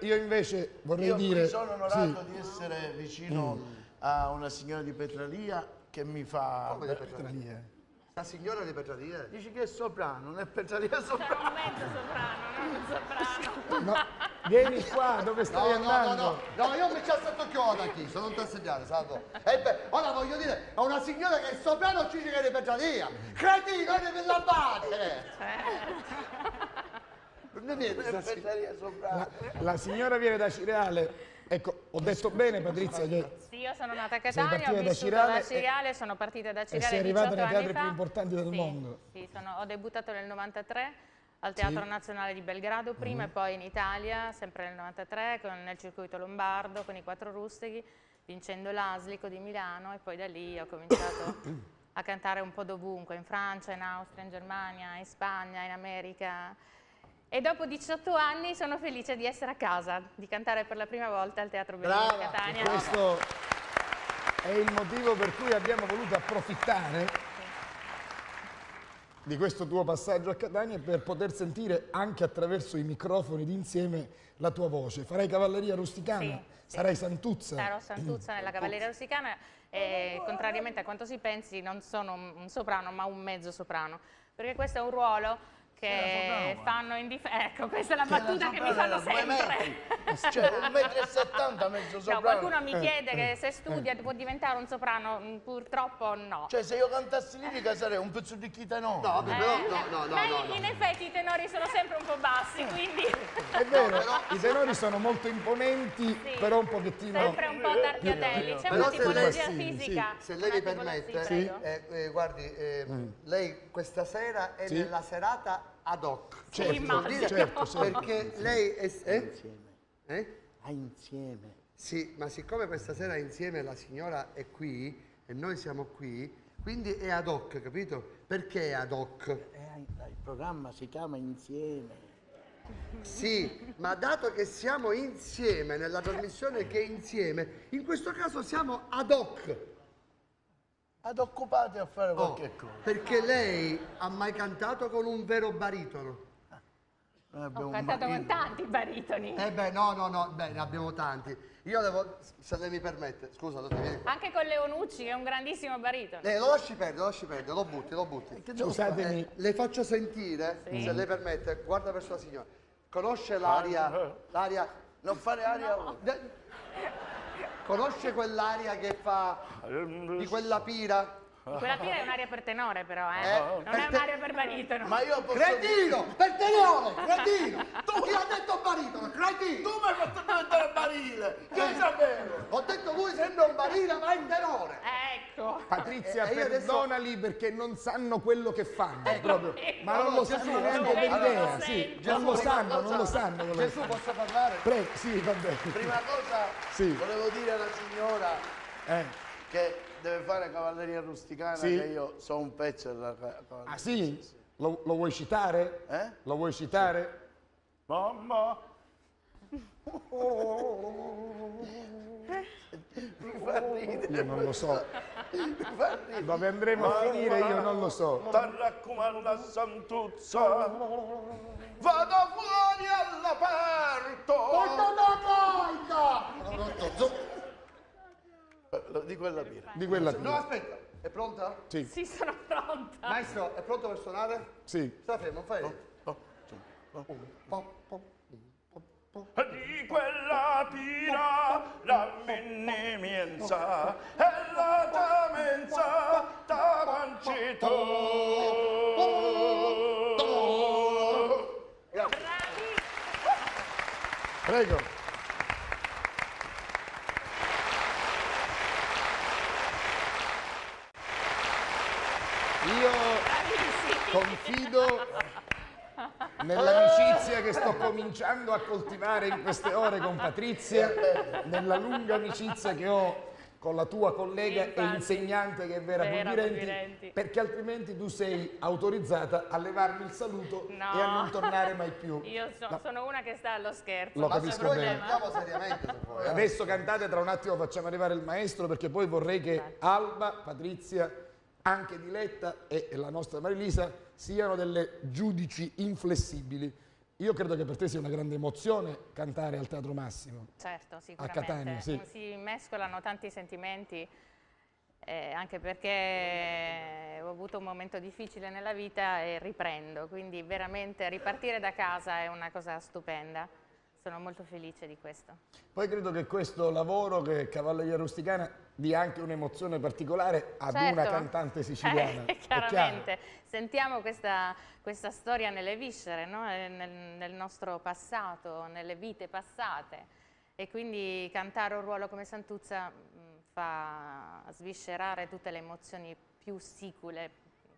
Io invece vorrei dire... Io sono onorato di essere vicino a una signora di Petralia che mi fa... Come di Petralia? La signora di Petralia? Dici che è soprano, non è Petralia, è soprano. Un mezzo soprano, non un soprano. No, vieni qua, dove stai andando? No, io mi ci aspetto chioda qui, sono un tasseggiare, salvo. E beh, ora voglio dire, a una signora che è soprano ci dice che è di Petralia. Cretino, è di Villabate! Non è Petralia soprano. La signora viene da Cireale. Ecco, ho detto bene, Patrizia, che Sì, io sono nata a sei Catania, partita ho da vissuto Cireale da Cireale, sono partita da e Cireale sei arrivata 18 nei anni teatri fa. più importanti del mondo. Sì, ho debuttato nel 93 al Teatro Nazionale di Belgrado prima e poi in Italia, sempre nel 93, nel circuito lombardo, con i Quattro Rusteghi, vincendo l'Aslico di Milano, e poi da lì ho cominciato a cantare un po' dovunque, in Francia, in Austria, in Germania, in Spagna, in America. E dopo 18 anni sono felice di essere a casa, di cantare per la prima volta al Teatro Bellini di Catania. Questo è il motivo per cui abbiamo voluto approfittare di questo tuo passaggio a Catania per poter sentire anche attraverso i microfoni d'insieme la tua voce. Farai cavalleria rusticana? Sì. Sarai Santuzza? Sarò Santuzza nella cavalleria rusticana e, contrariamente a quanto si pensi, non sono un soprano ma un mezzo soprano, perché questo è un ruolo che fanno in difesa. Ecco, questa è la battuta che mi fanno sempre. Cioè, 1,70 m mezzo soprano. No, qualcuno mi chiede che se studia può diventare un soprano, purtroppo no. Cioè, se io cantassi lirica sarei un pezzo di tenore. No, però, Ma in effetti i tenori sono sempre un po' bassi, quindi È vero, i tenori sono molto imponenti, Sì. però un pochettino... sempre un po' tarchiatelli. C'è Però una se tipologia lei- fisica. Se lei mi una tipologia- permette, prego. guardi, lei questa sera è nella serata ad hoc. Certo, immagino. certo. Perché lei è... Insieme. Insieme. Sì, ma siccome questa sera insieme la signora è qui e noi siamo qui, quindi è ad hoc, capito? Perché è ad hoc? Il programma si chiama Insieme. Sì, ma dato che siamo insieme nella trasmissione che è insieme, in questo caso siamo ad hoc. Ad occupati a fare qualche cosa. Perché lei ha mai cantato con un vero baritono? Ho cantato con tanti baritoni. Beh, no, beh, ne abbiamo tanti. Io devo, se lei mi permette, scusa, vieni qua. Anche con Leonucci, che è un grandissimo baritono. Lo lasci perdere, lo butti. Scusatemi, Le faccio sentire, se lei permette, guarda verso la signora. Conosce l'aria... Non fare aria. Conosce quell'aria che fa di quella pira? Quella pira è un'aria per tenore, però, non è un'aria per baritono. Ma io posso Cretino! Per tenore! Cretino! Tu chi ha detto baritono? Cretino! Tu mi hai fatto diventare barile! Che sapevo? Ho detto lui sembra un barile ma è in tenore! Ecco. Patrizia, io adesso- perdonali perché non sanno quello che fanno, proprio. Ma non allora, lo Gesù, sanno neanche allora, per idea, allora, sì. Gesù, Non lo sanno, non lo sanno. quello che Gesù, fanno. posso parlare? Prego, sì, vabbè. Prima cosa Sì. volevo dire alla signora Eh. che deve fare cavalleria rusticana, Sì. che io so un pezzo della cavalleria. Ah sì? Lo vuoi citare? Eh? Lo vuoi citare? Mamma, Mi fa ridere. Io non lo so. Mi fa ridere. Dove andremo a finire io non lo so. Ti raccomando a Santuzza, vado fuori all'aperto. Di quella birra. Di quella No, birra. aspetta, è pronta? Sì. Sì, sono pronta. Maestro, è pronto per suonare? Sì. Sta fermo, fai. Di quella pira la minimienza e la tamenza da mancito. Prego. Io confido nell'amicizia che sto cominciando a coltivare in queste ore con Patrizia, nella lunga amicizia che ho con la tua collega e insegnante che è Vera Pulvirenti, perché altrimenti tu sei autorizzata a levarmi il saluto e a non tornare mai più. Io sono una che sta allo scherzo. Lo capisco bene. Andiamo seriamente se vuoi. Adesso cantate, tra un attimo facciamo arrivare il maestro perché poi vorrei che Alba, Patrizia, anche Diletta e la nostra Marilisa siano delle giudici inflessibili. Io credo che per te sia una grande emozione cantare al Teatro Massimo. Certo, sicuramente. A Catania, sì. Si mescolano tanti sentimenti, anche perché ho avuto un momento difficile nella vita e riprendo, quindi veramente ripartire da casa è una cosa stupenda. Sono molto felice di questo. Poi credo che questo lavoro che è Cavalleria Rusticana dia anche un'emozione particolare ad una cantante siciliana. Chiaramente, sentiamo questa storia nelle viscere, no? nel nostro passato, nelle vite passate, e quindi cantare un ruolo come Santuzza fa sviscerare tutte le emozioni più sicule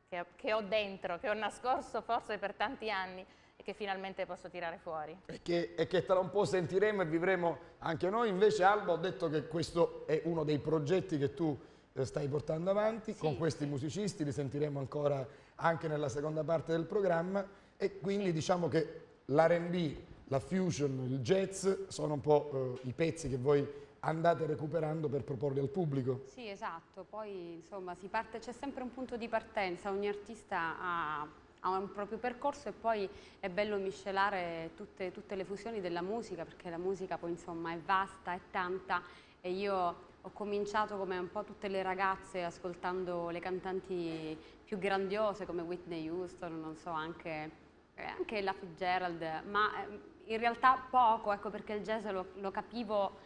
che ho dentro, che ho nascosto forse per tanti anni, e che finalmente posso tirare fuori. E che tra un po' sentiremo e vivremo anche noi. Invece Alba, ho detto che questo è uno dei progetti che tu stai portando avanti, con questi musicisti, li sentiremo ancora anche nella seconda parte del programma, e quindi diciamo che l'R&B, la fusion, il jazz sono un po' i pezzi che voi andate recuperando per proporli al pubblico. Sì, esatto, poi insomma si parte, c'è sempre un punto di partenza, ogni artista ha un proprio percorso, e poi è bello miscelare tutte le fusioni della musica, perché la musica poi insomma è vasta, è tanta, e io ho cominciato come un po' tutte le ragazze ascoltando le cantanti più grandiose come Whitney Houston, non so, anche Ella Fitzgerald, ma in realtà poco, ecco, perché il jazz lo capivo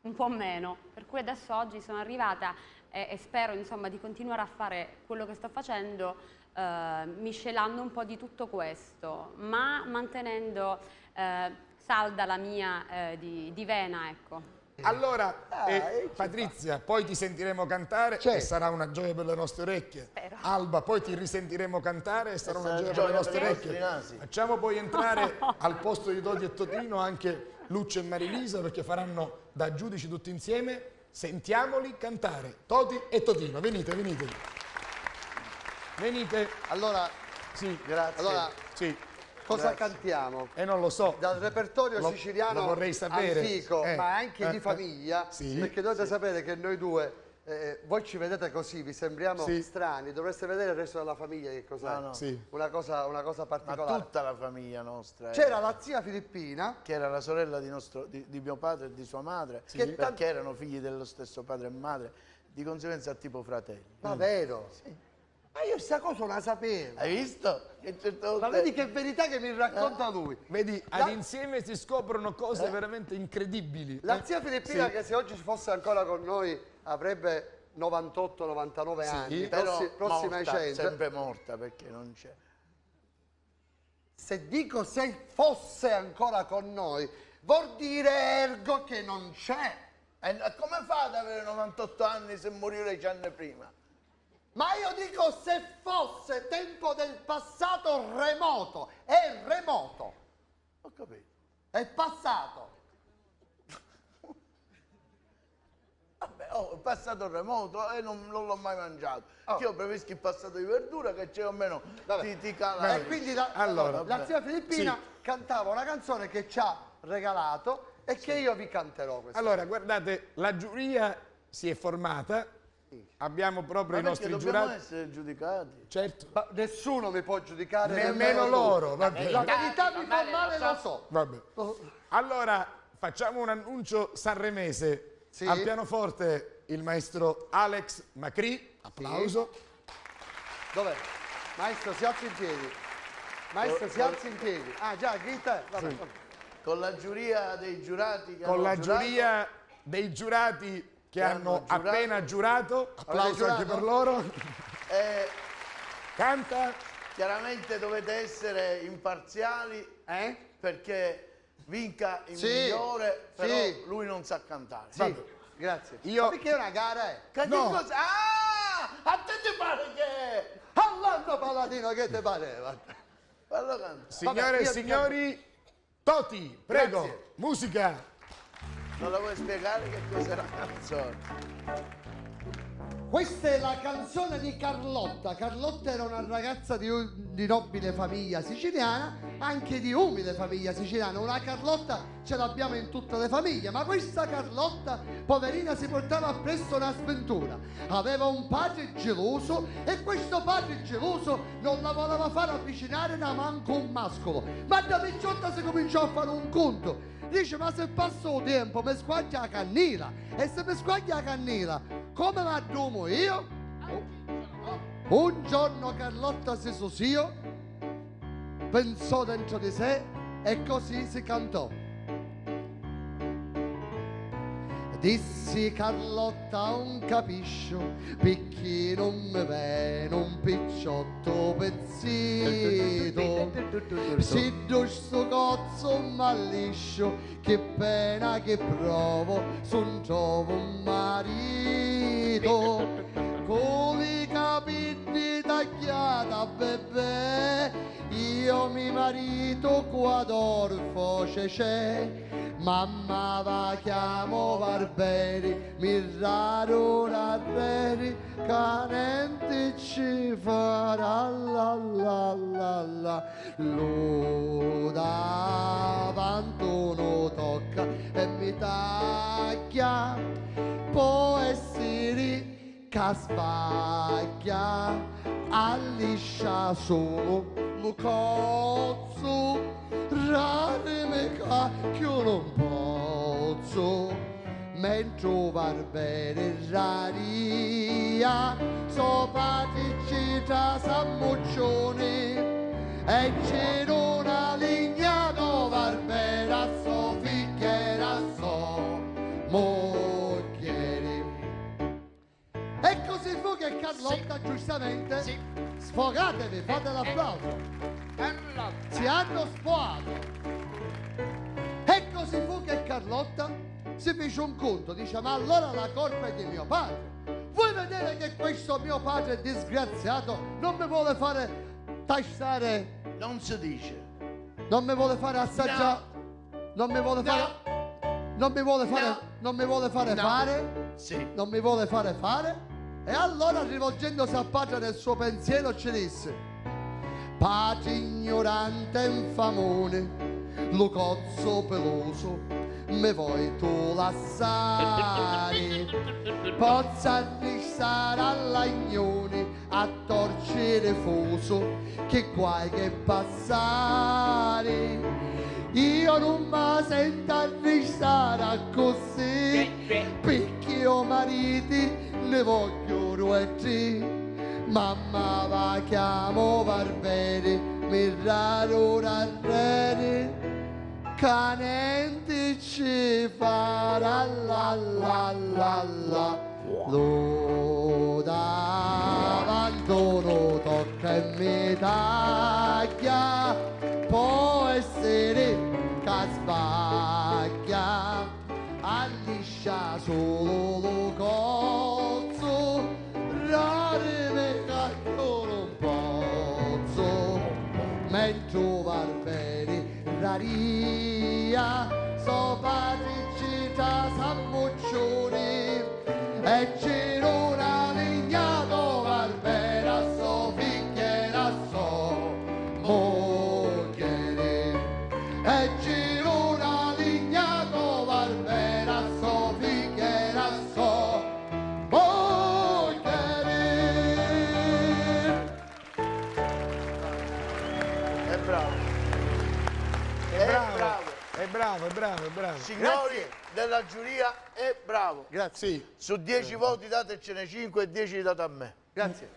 un po' meno, per cui adesso oggi sono arrivata e spero insomma di continuare a fare quello che sto facendo, miscelando un po' di tutto questo, ma mantenendo salda la mia di vena, ecco. Allora, Patrizia, poi ti sentiremo cantare e sarà una gioia per le nostre orecchie. Spero. Alba, poi ti risentiremo cantare e sarà una gioia per le nostre orecchie. Facciamo poi entrare al posto di Toti e Totino anche Lucio e Marilisa, perché faranno da giudici tutti insieme. Sentiamoli cantare. Toti e Totino, venite, venite. Venite. Allora, sì, grazie. Allora, sì. Cosa cantiamo? Non lo so. Dal repertorio siciliano lo vorrei sapere. antico, ma anche di famiglia, sì, perché dovete sapere che noi due, voi ci vedete così, vi sembriamo strani, dovreste vedere il resto della famiglia che cos'è. No. Una cosa particolare. Ma tutta la famiglia nostra. C'era la zia Filippina, che era la sorella di mio padre e di sua madre, perché erano figli dello stesso padre e madre, di conseguenza tipo fratelli. Ma vero? Sì. Ma io questa cosa non la sapevo. Hai visto? Ma vedi che verità che mi racconta lui. Vedi, ad insieme si scoprono cose veramente incredibili. La zia Filippina, che se oggi fosse ancora con noi avrebbe 98-99 anni, però prossima ai 100. Sempre morta perché non c'è. Se dico se fosse ancora con noi, vuol dire ergo che non c'è. Come fa ad avere 98 anni se morire 10 anni prima? Ma io dico se fosse tempo del passato remoto, è remoto. Ho capito. È passato. Vabbè, il passato remoto e non l'ho mai mangiato. Io preferisco il passato di verdura che c'è o meno ti cala. E quindi la zia Filippina cantava una canzone che ci ha regalato e che io vi canterò questa. Allora, guardate, la giuria si è formata, abbiamo proprio i nostri giurati. Dobbiamo essere giudicati. Certo. Ma nessuno mi può giudicare. Nemmeno loro, vabbè. La verità mi fa male, lo so. Vabbè. Allora, facciamo un annuncio sanremese. Sì. Al pianoforte il maestro Alex Macri, applauso. Dov'è? Maestro, si alzi in piedi. Maestro, si alzi in piedi. Ah, già, grida. Vabbè. Con la giuria dei giurati che Con la hanno giurato. giuria dei giurati che hanno giurato. appena giurato, applauso giurato? anche per loro. Canta. Chiaramente dovete essere imparziali perché vinca il migliore, però lui non sa cantare. Sì, grazie. Io... Ma perché è una gara, Che No. cosa? Ah! A te ti pare che... Allando Paladino, che te pareva? Fallo cantare. Signore Vabbè, e io- signori, Toti, prego, Grazie. musica. Non la vuoi spiegare che cos'è la canzone? Questa è la canzone di Carlotta. Carlotta era una ragazza di nobile famiglia siciliana, anche di umile famiglia siciliana. Una Carlotta ce l'abbiamo in tutte le famiglie, ma questa Carlotta, poverina, si portava appresso una sventura. Aveva un padre geloso e questo padre geloso non la voleva far avvicinare da manco un mascolo. Ma da picciotta si cominciò a fare un conto. Dice, ma se passo il tempo mi squaglia la cannila, e se mi squaglia la cannila come la addumo io? Un giorno Carlotta si sosio, pensò dentro di sé e così si cantò. Dissi Carlotta non capisco, picchi non mi viene un picciotto pezzito. Si sto cozzo malliscio, che pena che provo, son trovo un marito. Con i capelli tagliata bebè, io mi marito qua d'orfo c'è. Mamma va chiamo Barberi, mi raro rarreri, canenti ci farà la la la la. Lo davanti uno tocca e mi taglia, può essere che sbaglia, alliscia solo lo cozzo. Rare me che io non posso, mentre Barbere raria, sopra di città sammuccioni, e c'era una ligna do Barbera, so figliera, so moglieri. E così fu che Carlotta giustamente, sfogatevi, fate l'applauso. Si hanno sposato. E così fu che Carlotta si fece un conto, dice, ma allora la colpa è di mio padre. Vuoi vedere che questo mio padre disgraziato non mi vuole fare tastare? Non si dice. Non mi vuole fare assaggiare? Non mi vuole fare? Non mi vuole fare? Non mi vuole fare fare? Sì. Non mi vuole fare fare? E allora, rivolgendosi al padre nel suo pensiero, ci disse: padre ignorante e infamone, lo cozzo peloso, me vuoi tu lasciare? Pozza arrestare all'agnone, a torcere fuso, che guai che passare. Io non mi sento arrestare così, perché io mariti ne voglio due e tre. Mamma va chiamo Barberi, mi raro rarreri, canenti ci farà la la la la. Lo davanti uno tocca e mi taglia, può essere che sbaglia, alliscia solo lo cozzo, rare me caccio non pozzo, mentre Barberi raria, sopra di città sammuccioni, e c'era una lignato Barbera, so figliera, so mogliere, e c'era una lignato bravo. È bravo. Signori della giuria, è bravo. Grazie. Sì. Su 10 voti datecene 5 e 10 li date a me. Grazie.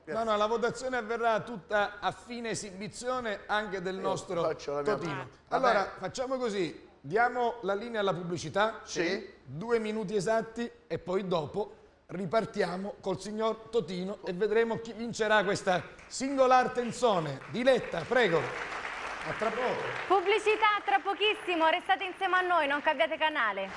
No, la votazione avverrà tutta a fine esibizione anche del nostro faccio la mia Totino. parte. Allora, facciamo così, diamo la linea alla pubblicità, Sì. 2 minuti esatti e poi dopo ripartiamo col signor Totino e vedremo chi vincerà questa singolar tenzone. Diletta, prego. A tra poco. Pubblicità tra pochissimo, restate insieme a noi, non cambiate canale.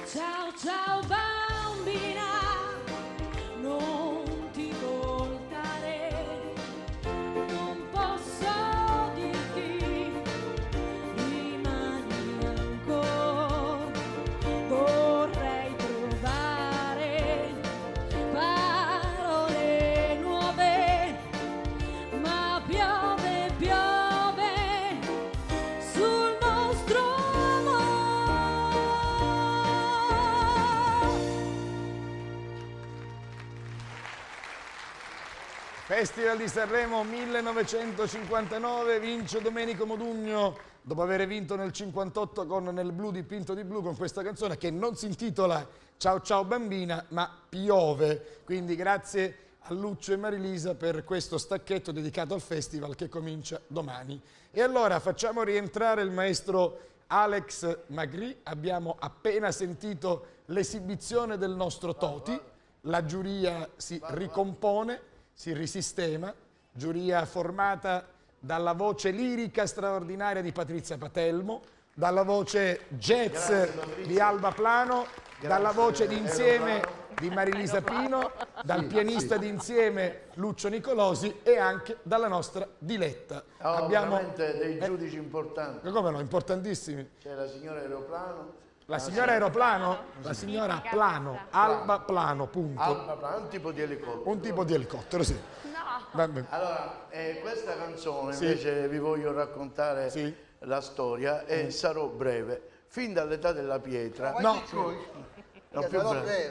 Ciao ciao bambina, non ti voltare, non posso dirti, rimani ancora, vorrei trovare parole nuove, ma piove, piove sul nostro Festival di Sanremo 1959, vince Domenico Modugno dopo aver vinto nel 58 con Nel blu dipinto di blu con questa canzone che non si intitola Ciao ciao bambina ma piove. Quindi grazie a Lucio e Marilisa per questo stacchetto dedicato al festival che comincia domani. E allora facciamo rientrare il maestro Alex Magri. Abbiamo appena sentito l'esibizione del nostro Toti, la giuria si ricompone, si risistema, giuria formata dalla voce lirica straordinaria di Patrizia Patelmo, dalla voce jazz di Alba Plano, dalla voce d'insieme di Marilisa Pino, dal pianista d'insieme Lucio Nicolosi e anche dalla nostra Diletta. Abbiamo veramente dei giudici importanti. Come no, importantissimi. C'è la signora Aeroplano. La signora Aeroplano? La signora Plano, Alba Plano, punto. Alba Plano, un tipo di elicottero. Un tipo di elicottero, sì. No. Allora, questa canzone Sì. invece vi voglio raccontare Sì. la storia e sarò breve. Fin dall'età della pietra. No, No, più breve.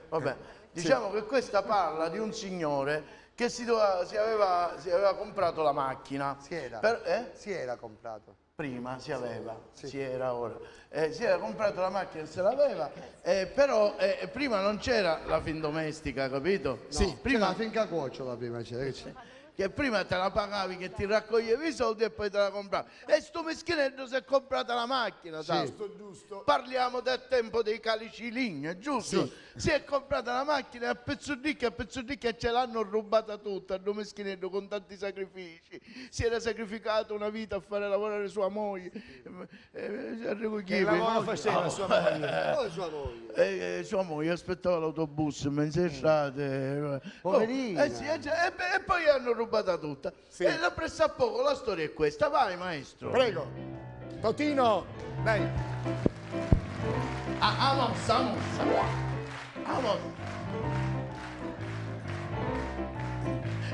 Vabbè. Diciamo che questa parla di un signore che si aveva comprato la macchina. Si era comprato. Prima si aveva, si era ora. Si era comprato la macchina e se l'aveva, però prima non c'era la fin domestica, capito? Sì, prima la finca cuocciola prima c'era. Che prima te la pagavi, che ti raccoglievi i soldi e poi te la compravi. E sto meschinetto si è comprata la macchina, sai? giusto. Parliamo del tempo dei calici ligna, giusto? Sì. Si è comprata la macchina e a pezzudicchia ce l'hanno rubata tutta, il meschinetto con tanti sacrifici. Si era sacrificato una vita a fare lavorare sua moglie. Che lavoro faceva sua moglie? Sua moglie aspettava l'autobus in mezzo strade. Poverina. E poi hanno rubata tutta. Sì. E da presso a poco la storia è questa. Vai, maestro. Prego. Totino, dai. Vamos.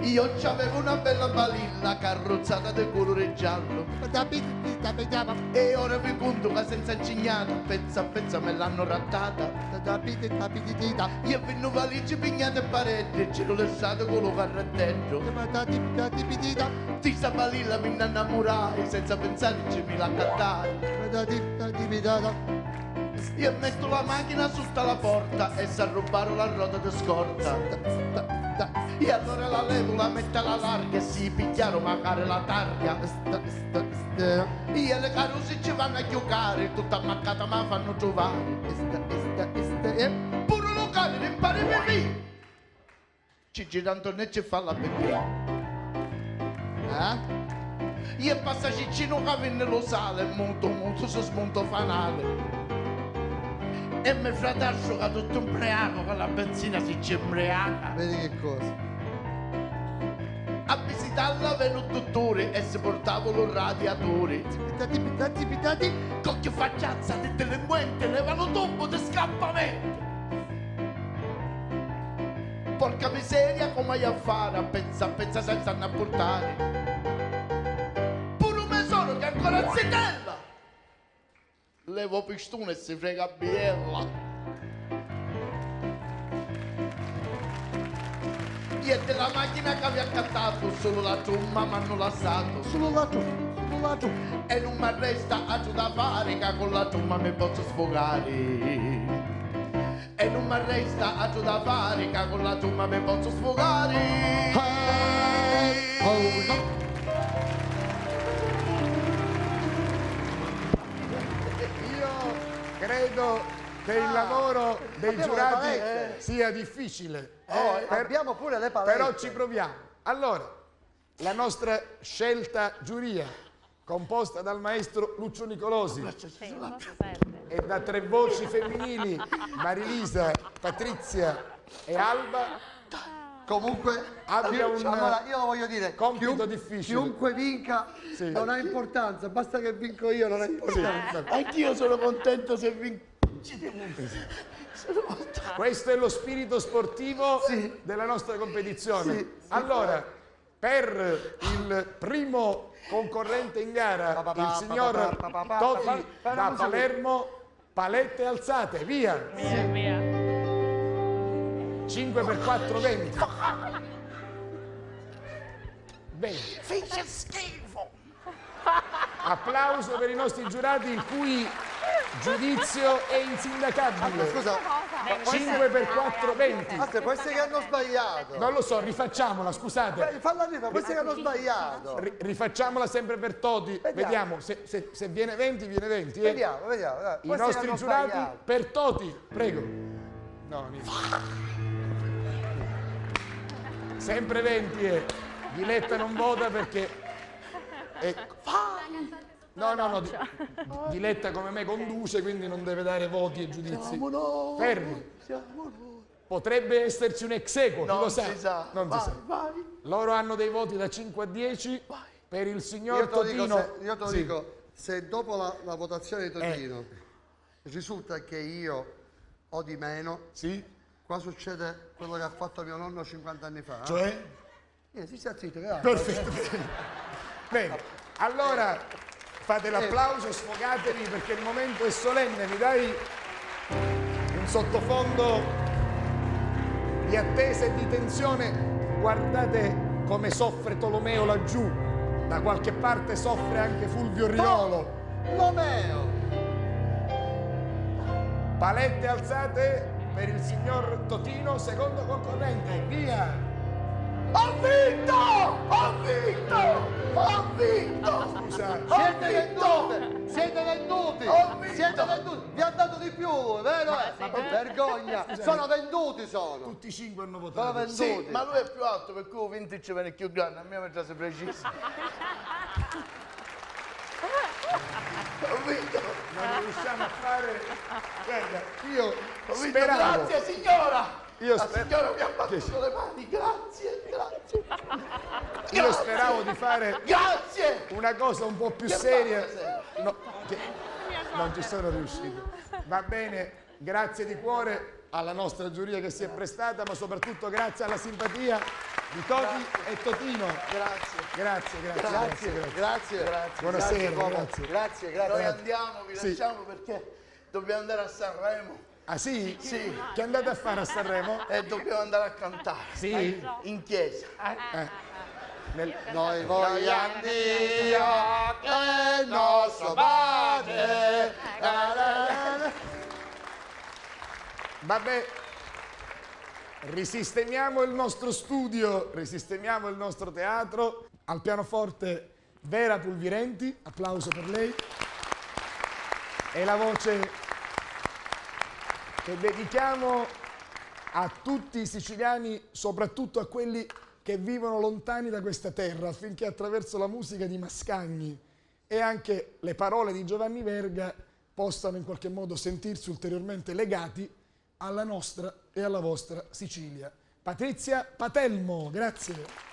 Io c'avevo una bella balilla carrozzata del colore giallo e ora vi conto che senza incignata pezzo a pezzo me l'hanno rattata. Io venno valigie pignate e pareti e c'ero lasciato con lo carretteggio. Di sta balilla mi innamorai senza pensare che mi la cattai. Io ho messo la macchina sotto la porta e si arrubarono la ruota di scorta. E allora la levo, la metto alla larga e si pigliarono magari la targa. E le carrozze ci vanno a giocare, tutta ammaccata ma fanno trovare. Pure locale, ne impari via. Ci gira intorno e ci fa la pipì. Io passa Ciccino che venne lo sale, molto su smonto fanale. E mio fratello che tutto ubriaco con la benzina si ci imbriaca. Vedi che cosa? A visitarla venne un dottore e si portava lo radiatore. Cocchio facciazza di delinquente, levano tombo di scappamento. Porca miseria, come hai a fare? Pensa senza andare a portare. Pure un mesoro che ancora zitella. Levo pistone e si frega a biella. Io è della macchina che vi ha cantato, solo la tromba mi hanno lasciato. Solo la tromba, solo la tromba. E non mi resta altro da fare, che con la tromba mi posso sfogare. E non mi resta altro da fare, che con la tromba mi posso sfogare. Io credo che il lavoro dei abbiamo le giurati palette. sia difficile. Abbiamo pure le palette. Però ci proviamo. Allora, la nostra scelta giuria, composta dal maestro Lucio Nicolosi e da 3 voci femminili, Marilisa, Patrizia e Alba, Comunque, abbia un allora, io lo voglio dire, compito difficile. chiunque vinca Sì. non ha importanza, basta che vinco io, non ha importanza. Anch'io sono contento se vinco. Questo è lo spirito sportivo della nostra competizione. Sì, allora, per il primo concorrente in gara, il signor Toti da Palermo, palette alzate, via! Via. 5 per 4, 20. Bene. Fece schifo. Applauso per i nostri giurati, il cui giudizio è insindacabile. Scusa, 5 per 4, 20. aspetta, può essere che hanno sbagliato. Non lo so, rifacciamola, scusate. Falla arrivare, può essere che hanno sbagliato. Rifacciamola sempre per Toti. Vediamo, se viene 20, viene 20. Vediamo, vediamo. I nostri giurati per Toti, prego. No, sempre 20 Diletta non vota perché no, Diletta come me conduce, quindi non deve dare voti e giudizi. Fermi. Potrebbe esserci un ex equo, chi Non lo si sa. sa. Non si sa. Loro hanno dei voti da 5 a 10 per il signor Io te lo Totino. dico, Sì. se dopo la votazione di Totino risulta che io ho di meno, Sì? qua succede quello che ha fatto mio nonno 50 anni fa. Cioè? Si sta zitto, che Perfetto. Bene, allora fate l'applauso, sfogatevi perché il momento è solenne. Mi dai un sottofondo di attesa e di tensione? Guardate come soffre Tolomeo laggiù. Da qualche parte soffre anche Fulvio Riolo. Lomeo! Palette alzate per il signor Totino, secondo concorrente. Via! Ho vinto! Ho vinto! Ho vinto! Scusa. Siete venduti! Siete venduti! Ho vinto! Siete venduti! Vi ha dato di più, vero? Vergogna! Sono venduti, sono! Tutti e 5 hanno Sono votato. venduti! Sì, ma lui è più alto, per cui ho vinto e ci viene più grande, a me mi piace preciso. Ho vinto! Non riusciamo a fare. Guarda, io Ho vinto! speravo. Grazie signora! Io La sper- signora mi ha battuto le mani, grazie, grazie! Io speravo di fare Grazie! una cosa un po' più seria. No, non ci sono riuscito. Va bene, grazie di cuore alla nostra giuria che si è prestata, ma soprattutto grazie alla simpatia di Toti e Totino. Grazie. Grazie! Buonasera, Grazie, grazie. Noi andiamo, vi Sì. lasciamo perché dobbiamo andare a Sanremo Ah sì? Sì. Che andate a fare a Sanremo? e dobbiamo andare a cantare. Sì? In chiesa. Noi vogliamo Dio che il nostro padre. Vabbè, risistemiamo il nostro studio, risistemiamo il nostro teatro. Al pianoforte Vera Pulvirenti, applauso per lei. E la voce che dedichiamo a tutti i siciliani, soprattutto a quelli che vivono lontani da questa terra, affinché attraverso la musica di Mascagni e anche le parole di Giovanni Verga possano in qualche modo sentirsi ulteriormente legati alla nostra e alla vostra Sicilia. Patrizia Patelmo, grazie.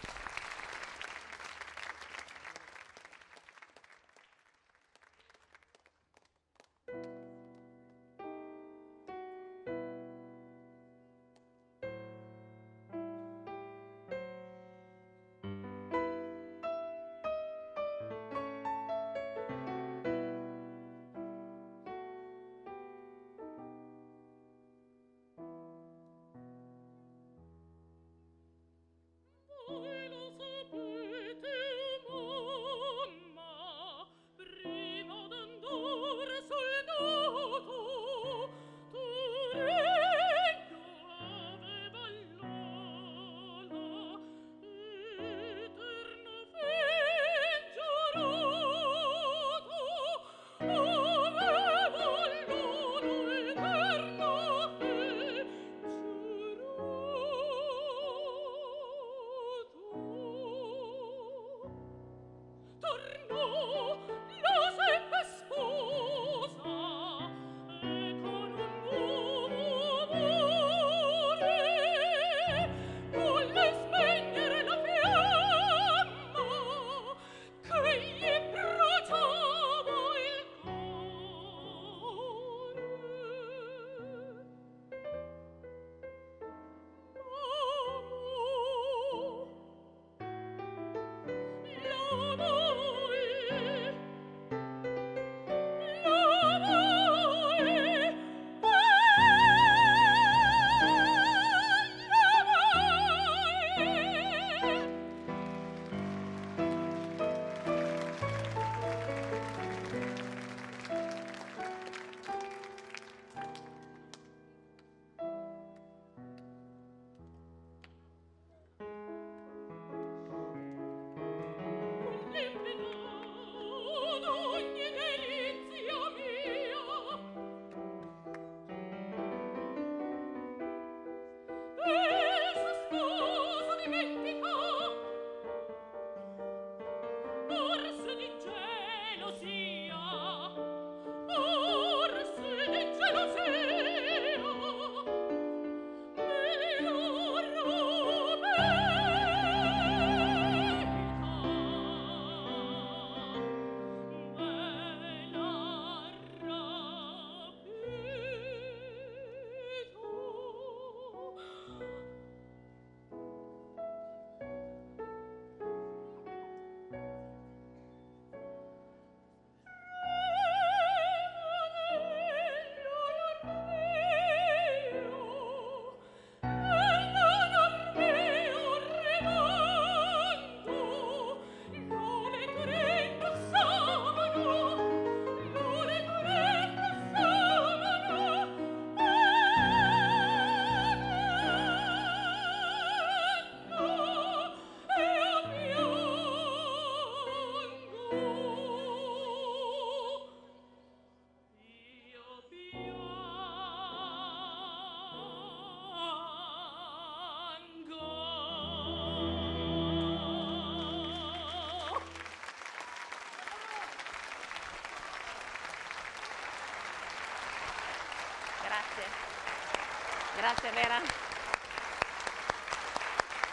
Grazie Vera.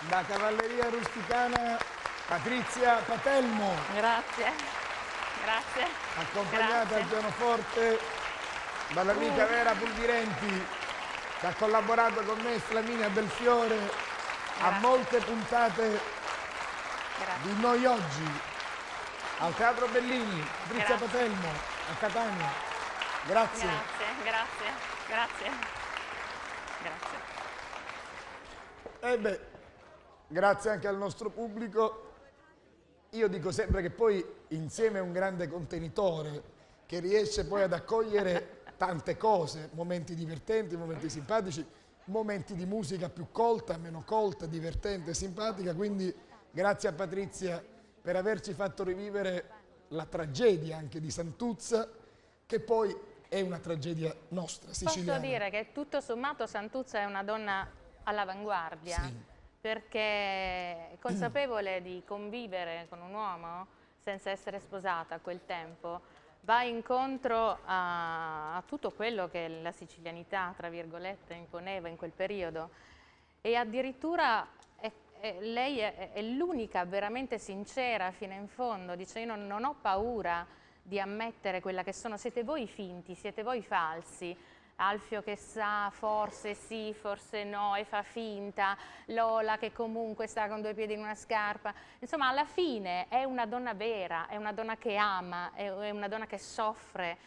Da Cavalleria Rusticana Patrizia Patelmo. Grazie. Grazie. Accompagnata Grazie. al pianoforte dall'amica Vera Pulvirenti, che ha collaborato con me, Flaminia Belfiore, a molte puntate di Noi Oggi, al Teatro Bellini, Patrizia Grazie. Patelmo, a Catania. Grazie. Grazie. E beh, grazie anche al nostro pubblico. Io dico sempre che poi insieme è un grande contenitore che riesce poi ad accogliere tante cose, momenti divertenti, momenti simpatici, momenti di musica più colta, meno colta, divertente, simpatica. Quindi grazie a Patrizia per averci fatto rivivere la tragedia anche di Santuzza, che poi è una tragedia nostra, siciliana. Posso dire che tutto sommato Santuzza è una donna all'avanguardia, perché è consapevole di convivere con un uomo senza essere sposata a quel tempo, va incontro a tutto quello che la sicilianità, tra virgolette, imponeva in quel periodo, e addirittura lei è l'unica veramente sincera fino in fondo, dice: io non ho paura di ammettere quella che sono, siete voi finti, siete voi falsi. Alfio che sa, forse sì, forse no, e fa finta, Lola che comunque sta con due piedi in una scarpa. Insomma, alla fine è una donna vera, è una donna che ama, è una donna che soffre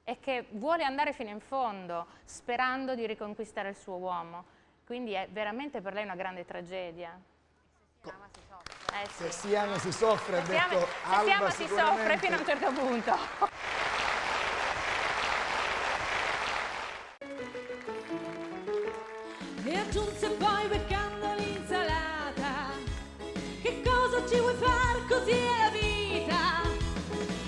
e che vuole andare fino in fondo, sperando di riconquistare il suo uomo. Quindi è veramente per lei una grande tragedia. Se si ama si soffre, ha detto Se si Alba ama si soffre fino a un certo punto. E aggiunse poi beccando l'insalata: che cosa ci vuoi far, così è la vita.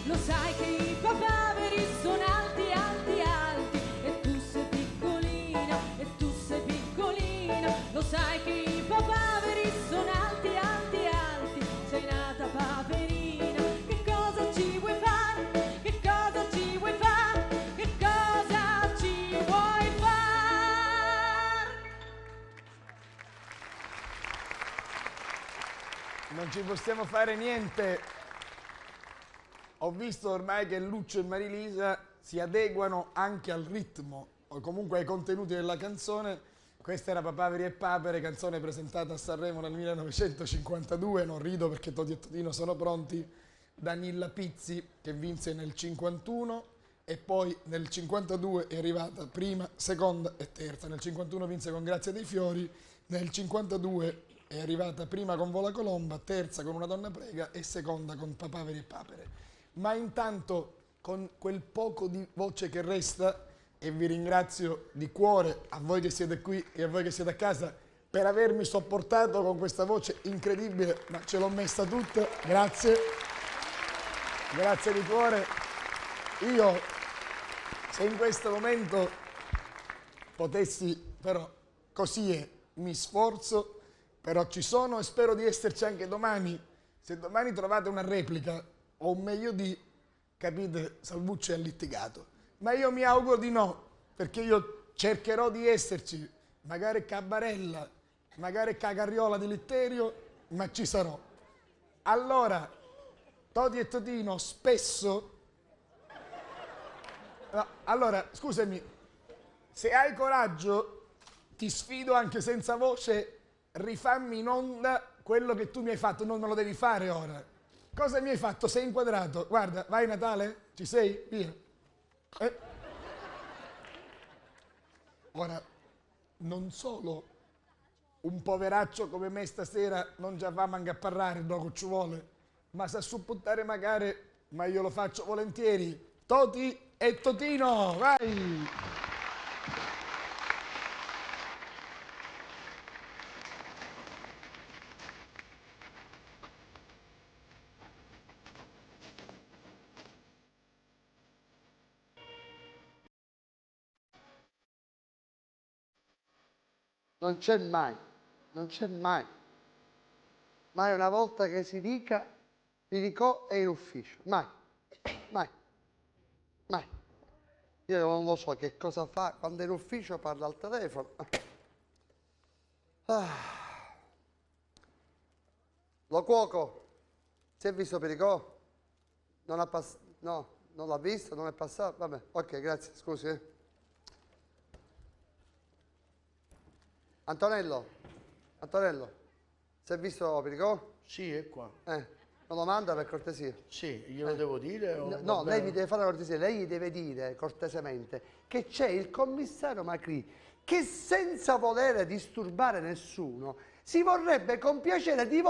Lo sai che i papaveri sono alti, alti, alti, e tu sei piccolino, e tu sei piccolino. Lo sai che i papaveri sono alti, alti, alti, sei nata paperina. Che cosa ci vuoi fare? Che cosa ci vuoi fare? Che cosa ci vuoi fare? Non ci possiamo fare niente. Ho visto ormai che Lucio e Marilisa si adeguano anche al ritmo o comunque ai contenuti della canzone. Questa era Papaveri e Papere, canzone presentata a Sanremo nel 1952. Non rido perché Toti e Totino sono pronti. Da Nilla Pizzi, che vinse nel 51 e poi nel 52 è arrivata prima, seconda e terza. Nel 51 vinse con Grazia dei Fiori, nel 52 è arrivata prima con Vola Colomba, terza con Una donna prega e seconda con Papaveri e Papere. Ma intanto, con quel poco di voce che resta, e vi ringrazio di cuore a voi che siete qui e a voi che siete a casa per avermi sopportato con questa voce incredibile, ma ce l'ho messa tutta, grazie, grazie di cuore. Io, se in questo momento potessi, però così è, mi sforzo, però ci sono e spero di esserci anche domani. Se domani trovate una replica o un meglio di, capite, Salvucci ha litigato. Ma io mi auguro di no, perché io cercherò di esserci, magari Cabarella, magari Cagarriola di Litterio, ma ci sarò. Allora, Toti e Totino spesso... No, allora, scusami, se hai coraggio, ti sfido anche senza voce, rifammi in onda quello che tu mi hai fatto, non me lo devi fare ora. Cosa mi hai fatto? Sei inquadrato? Guarda, vai Natale? Ci sei? Via. Ora, non solo un poveraccio come me stasera non già va manca a parlare, dopo ci vuole, ma sa supportare magari, ma io lo faccio volentieri. Toti e Totino, vai! Non c'è mai, non c'è mai. Mai una volta che si dica, Piricò è in ufficio. Mai, mai, mai. Io non lo so che cosa fa, quando è in ufficio parla al telefono. Lo cuoco, si è visto Pericò? Non ha passato? No, non l'ha visto, non è passato? Vabbè, ok, grazie, scusi. Antonello, si è visto Pericò? Sì, è qua. Me lo manda per cortesia? Sì, glielo devo dire? No, lei mi deve fare la cortesia, lei gli deve dire cortesemente che c'è il commissario Macri che senza volere disturbare nessuno si vorrebbe compiacere di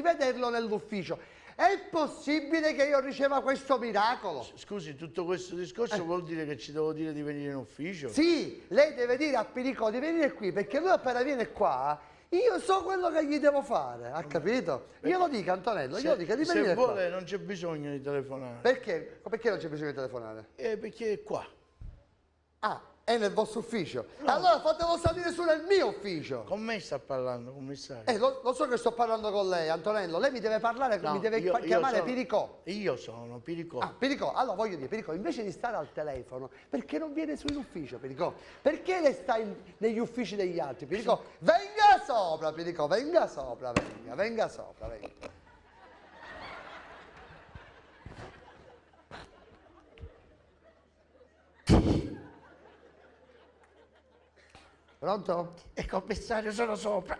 vederlo nell'ufficio. È possibile che io riceva questo miracolo? Scusi, tutto questo discorso vuol dire che ci devo dire di venire in ufficio? Sì, lei deve dire a Pericò di venire qui, perché lui appena viene qua, io so quello che gli devo fare, ha capito? Io lo dico, Antonello, io lo dico di venire qua. Se vuole non c'è bisogno di telefonare. Perché? Perché non c'è bisogno di telefonare? Perché è qua. Ah, è nel vostro ufficio? No. Allora fatelo salire su nel mio ufficio. Con me sta parlando, commissario. Lo so che sto parlando con lei, Antonello. Lei mi deve parlare, mi deve chiamare Pericò. Io sono Pericò. Ah, Pericò. Allora voglio dire, Pericò, invece di stare al telefono, perché non viene su in ufficio, Pericò? Perché lei sta negli uffici degli altri, Pericò? Venga sopra, Pericò, venga sopra, venga sopra, venga. Pronto? Commissario, sono sopra.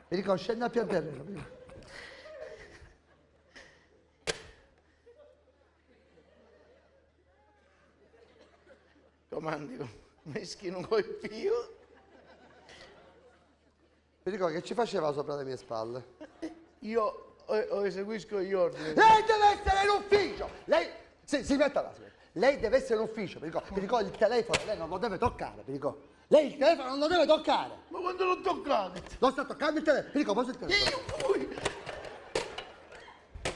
Pericò, scenda a pian terreno. Comandi, meschino coi fio. Pericò, che ci faceva sopra le mie spalle? Io eseguisco gli ordini. Lei deve essere in ufficio! Lei si metta là, lei deve essere in ufficio, Pericò il telefono lei non lo deve toccare, Pericò. Lei il telefono non lo deve toccare. Ma quando l'ho toccato? Lo sta toccando il telefono. Pericò, posso il telefono?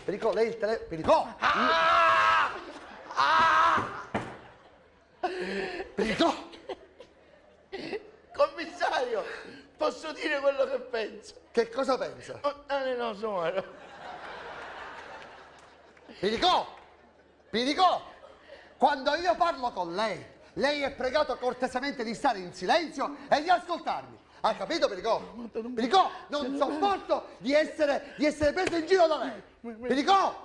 Pericò, lei il telefono. Pericò! Pericò! Commissario, posso dire quello che penso? Che cosa pensa? No, sono. Pericò! Pericò! Quando io parlo con lei è pregato cortesemente di stare in silenzio e di ascoltarmi. Ha capito, Pericò? Pericò, non sopporto di essere preso in giro da lei. Pericò!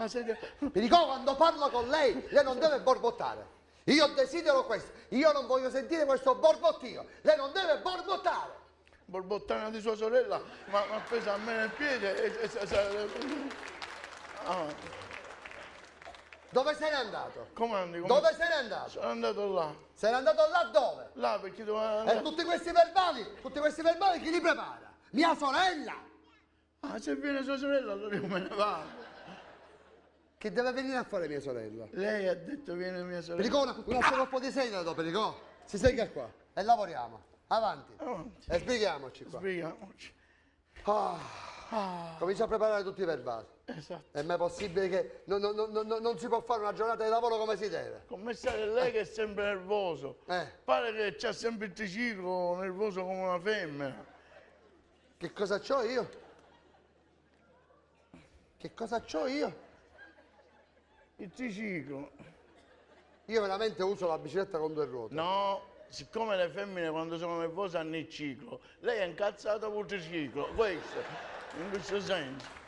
Pericò, quando parlo con lei non deve borbottare. Io desidero questo. Io non voglio sentire questo borbottio. Lei non deve borbottare. Borbottana di sua sorella, ma pesa a me nel piede Dove sei andato? Comandi. Dove sei andato? Sono andato là. Sei andato là dove? Là, perché doveva andare. E tutti questi verbali chi li prepara? Mia sorella! Ah, se viene sua sorella allora io me ne vado. Che deve venire a fare mia sorella? Lei ha detto viene mia sorella. Pericò, un colpo di segno dopo, Pericò. Si segga qua e lavoriamo. Avanti. E sbrighiamoci qua. Sbrighiamoci. Comincia a preparare tutti i verbali. Esatto. È mai possibile che non si può fare una giornata di lavoro come si deve? Commissario, lei che è sempre nervoso. Pare che c'ha sempre il triciclo nervoso come una femmina. Che cosa c'ho io? Che cosa c'ho io? Il triciclo. Io veramente uso la bicicletta con 2 ruote. No, siccome le femmine quando sono nervose hanno il ciclo, lei è incazzata con il triciclo, questo, in questo senso.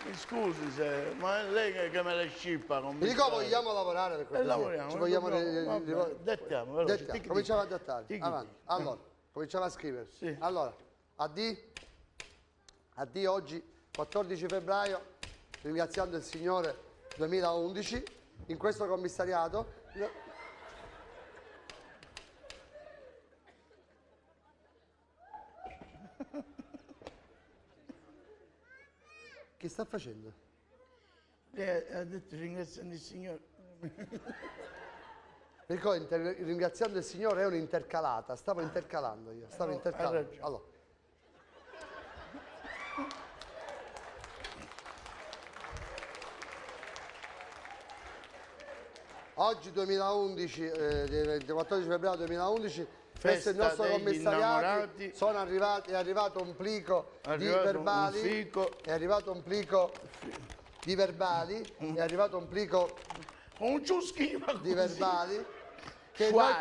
Mi scusi se, ma è lei che me le scippa. Pericò, vogliamo lavorare per questo? Lavoriamo. Ci vogliamo dettiamo, veloce. Cominciamo a dettare. Avanti. Allora, cominciamo a scrivere. Sì. Allora, AD oggi, 14 febbraio, ringraziando il Signore 2011, in questo commissariato. Che sta facendo? Lei ha detto ringraziando il Signore. Perché ringraziando il Signore è un'intercalata, stavo intercalando io, stavo intercalando. Allora. Oggi 2011, 14 febbraio 2011, questo è il nostro commissariato, è arrivato un plico di verbali, è arrivato un plico di verbali, è arrivato un plico di verbali che noi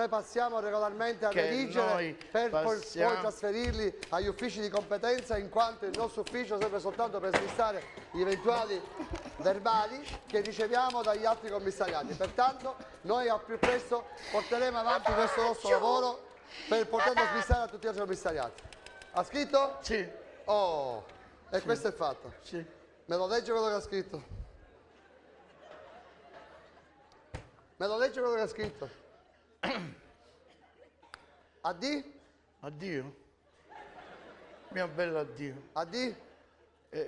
passiamo regolarmente a redigere per poi trasferirli agli uffici di competenza, in quanto il nostro ufficio serve soltanto per smistare gli eventuali verbali che riceviamo dagli altri commissariati. Pertanto noi al più presto porteremo avanti questo nostro lavoro per poterlo smistare a tutti gli altri commissariati. Ha scritto? Sì. Oh, e sì. Questo è fatto? Sì. Me lo legge quello che ha scritto? Me lo legge quello che ha scritto? Addio? Addio? Mio bello addio. Addio?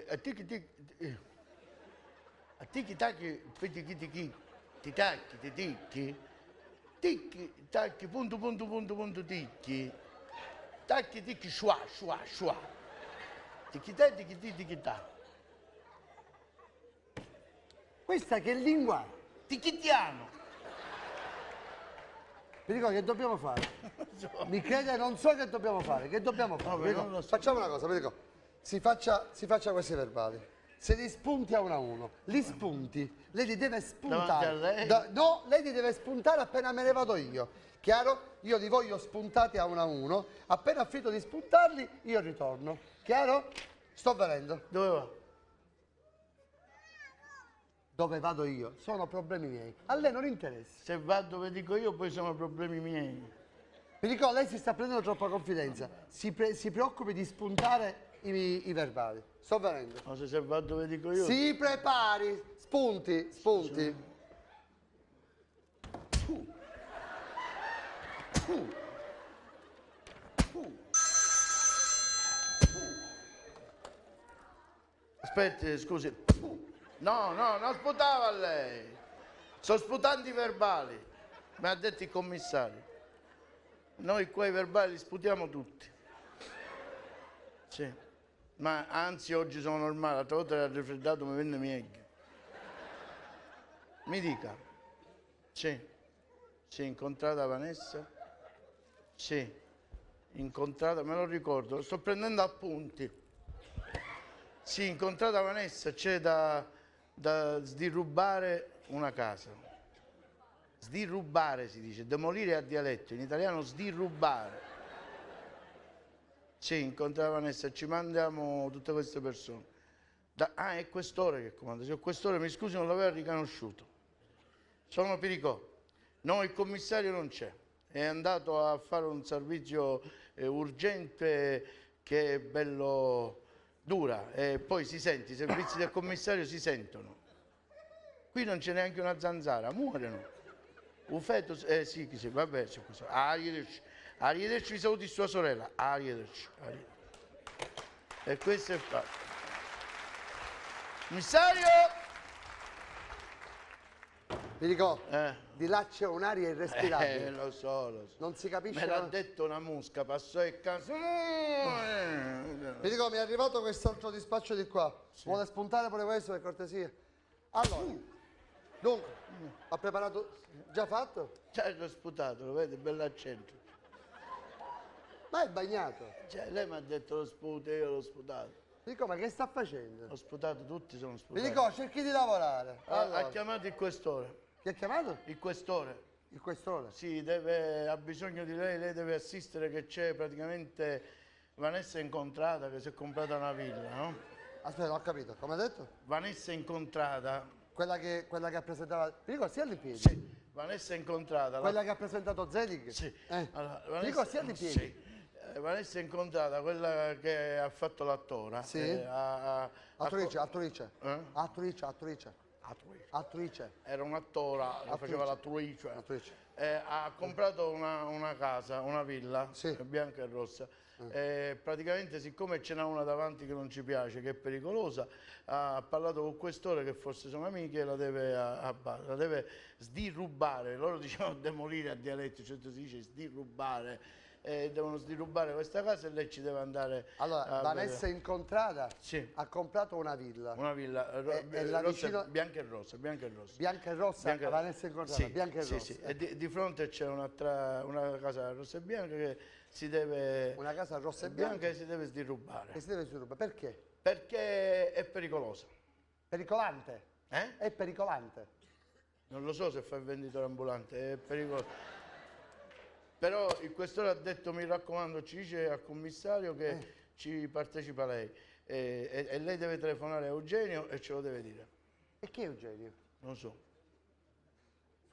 A tiki tacchi, ti tacchi, ti ticchi, ticchi, tacchi, punto, ticchi, tacchi, ticchi, shua, ticchi ta. Questa che lingua è? Tichitiano. Mi dico che dobbiamo fare? Mi crede, non so che dobbiamo fare. Che dobbiamo fare? No, facciamo una cosa, mi dico, si faccia questi verbali. Se li spunti a uno a uno, li spunti, lei li deve spuntare. Lei? No, lei li deve spuntare appena me ne vado io. Chiaro? Io li voglio spuntati a uno. Appena ho finito di spuntarli, io ritorno. Chiaro? Sto venendo. Dove va? Dove vado io? Sono problemi miei. A lei non interessa. Se va dove dico io, poi sono problemi miei. Mi dico, lei si sta prendendo troppa confidenza. Si preoccupi di spuntare i verbali. Sto venendo. Ma se va dove dico io... Si prepari. Spunti. Aspetti, scusi. No, non sputava a lei. Sto sputando i verbali. Mi ha detto il commissario. Noi qua i verbali li sputiamo tutti. Sì. Ma anzi oggi sono normale, l'altra volta era raffreddato, mi venne meglio. Mi dica. Sì. Incontrata Vanessa? Sì. Incontrata, me lo ricordo, sto prendendo appunti. Sì, incontrata Vanessa, c'è da sdirrubare una casa. Sdirrubare si dice, demolire a dialetto, in italiano sdirrubare. Sì, incontrata Vanessa, ci mandiamo tutte queste persone. È quest'ora che comanda. Signor quest'ora, mi scusi, non l'aveva riconosciuto. Sono Piricò. No, il commissario non c'è. È andato a fare un servizio urgente che è bello dura. E poi si sente, i servizi del commissario si sentono. Qui non c'è neanche una zanzara, muoiono. Un feto, sì, vabbè, c'è questo. Arrivederci, vi saluti sua sorella. Arrivederci. E questo è fatto. Commissario! Mi dico, di là c'è un'aria irrespirabile. Lo so. Non si capisce. Me l'ha detto una mosca, passò il caso. Mi dico, mi è arrivato quest'altro dispaccio di qua. Sì. Vuole spuntare pure questo per cortesia? Allora, dunque, ha preparato, già fatto? Già l'ho sputato, lo vede, bell'accento. Ma è bagnato. Cioè, lei mi ha detto lo sputo, io l'ho sputato. Mi dico, ma che sta facendo? Ho sputato, tutti sono sputati. Mi dico, cerchi di lavorare. Allora. Ha chiamato il questore. Chi ha chiamato? Il questore. Il questore? Sì, ha bisogno di lei deve assistere che c'è praticamente Vanessa Incontrata che si è comprata una villa, no? Aspetta, non ho capito, come ha detto? Vanessa Incontrata. Quella che ha presentato... Mi dico, sia di piedi. Sì, Vanessa Incontrata. Quella che ha presentato Zelig? Sì. Allora, mi dico, sia di piedi. Sì. Vanessa Incontrata, quella che ha fatto l'attora. Sì. Attrice. Era un'attora, faceva l'attrice. Ha comprato una casa, una villa, sì, bianca e rossa. Praticamente, siccome ce n'è una davanti che non ci piace, che è pericolosa, ha parlato con quest'ora che forse sono amiche e la deve sdirrubare. Loro dicevano demolire a dialetto, cioè si dice sdirrubare. Devono sdirubare questa casa e lei ci deve andare. Allora, Vanessa Incontrata, sì, ha comprato una villa. Una villa bianca e rossa. Bianca e rossa, Vanessa Incontrata, sì, bianca e rossa. Sì. E di fronte c'è una casa rossa e bianca che si deve... Una casa rossa e bianca che si deve sdirubare. Che si deve sdirubare, perché? Perché è pericolosa. Pericolante? È pericolante. Non lo so se fa il venditore ambulante, è pericoloso. Però il questore ha detto, mi raccomando, ci dice al commissario che ci partecipa lei. E lei deve telefonare a Eugenio e ce lo deve dire. E chi è Eugenio? Non so.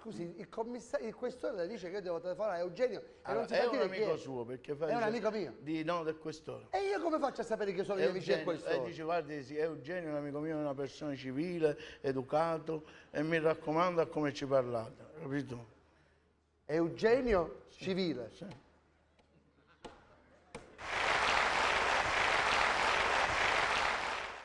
Scusi, il questore le dice che io devo telefonare a Eugenio e Allora, non si sa è un dire chi amico è. suo, perché fa È un amico mio? No, del questore. E io come faccio a sapere che sono gli amici del questore? E dice, guardi, sì, Eugenio è un amico mio, è una persona civile, educato, e mi raccomando a come ci parlate, capito? Eugenio civile? Sì.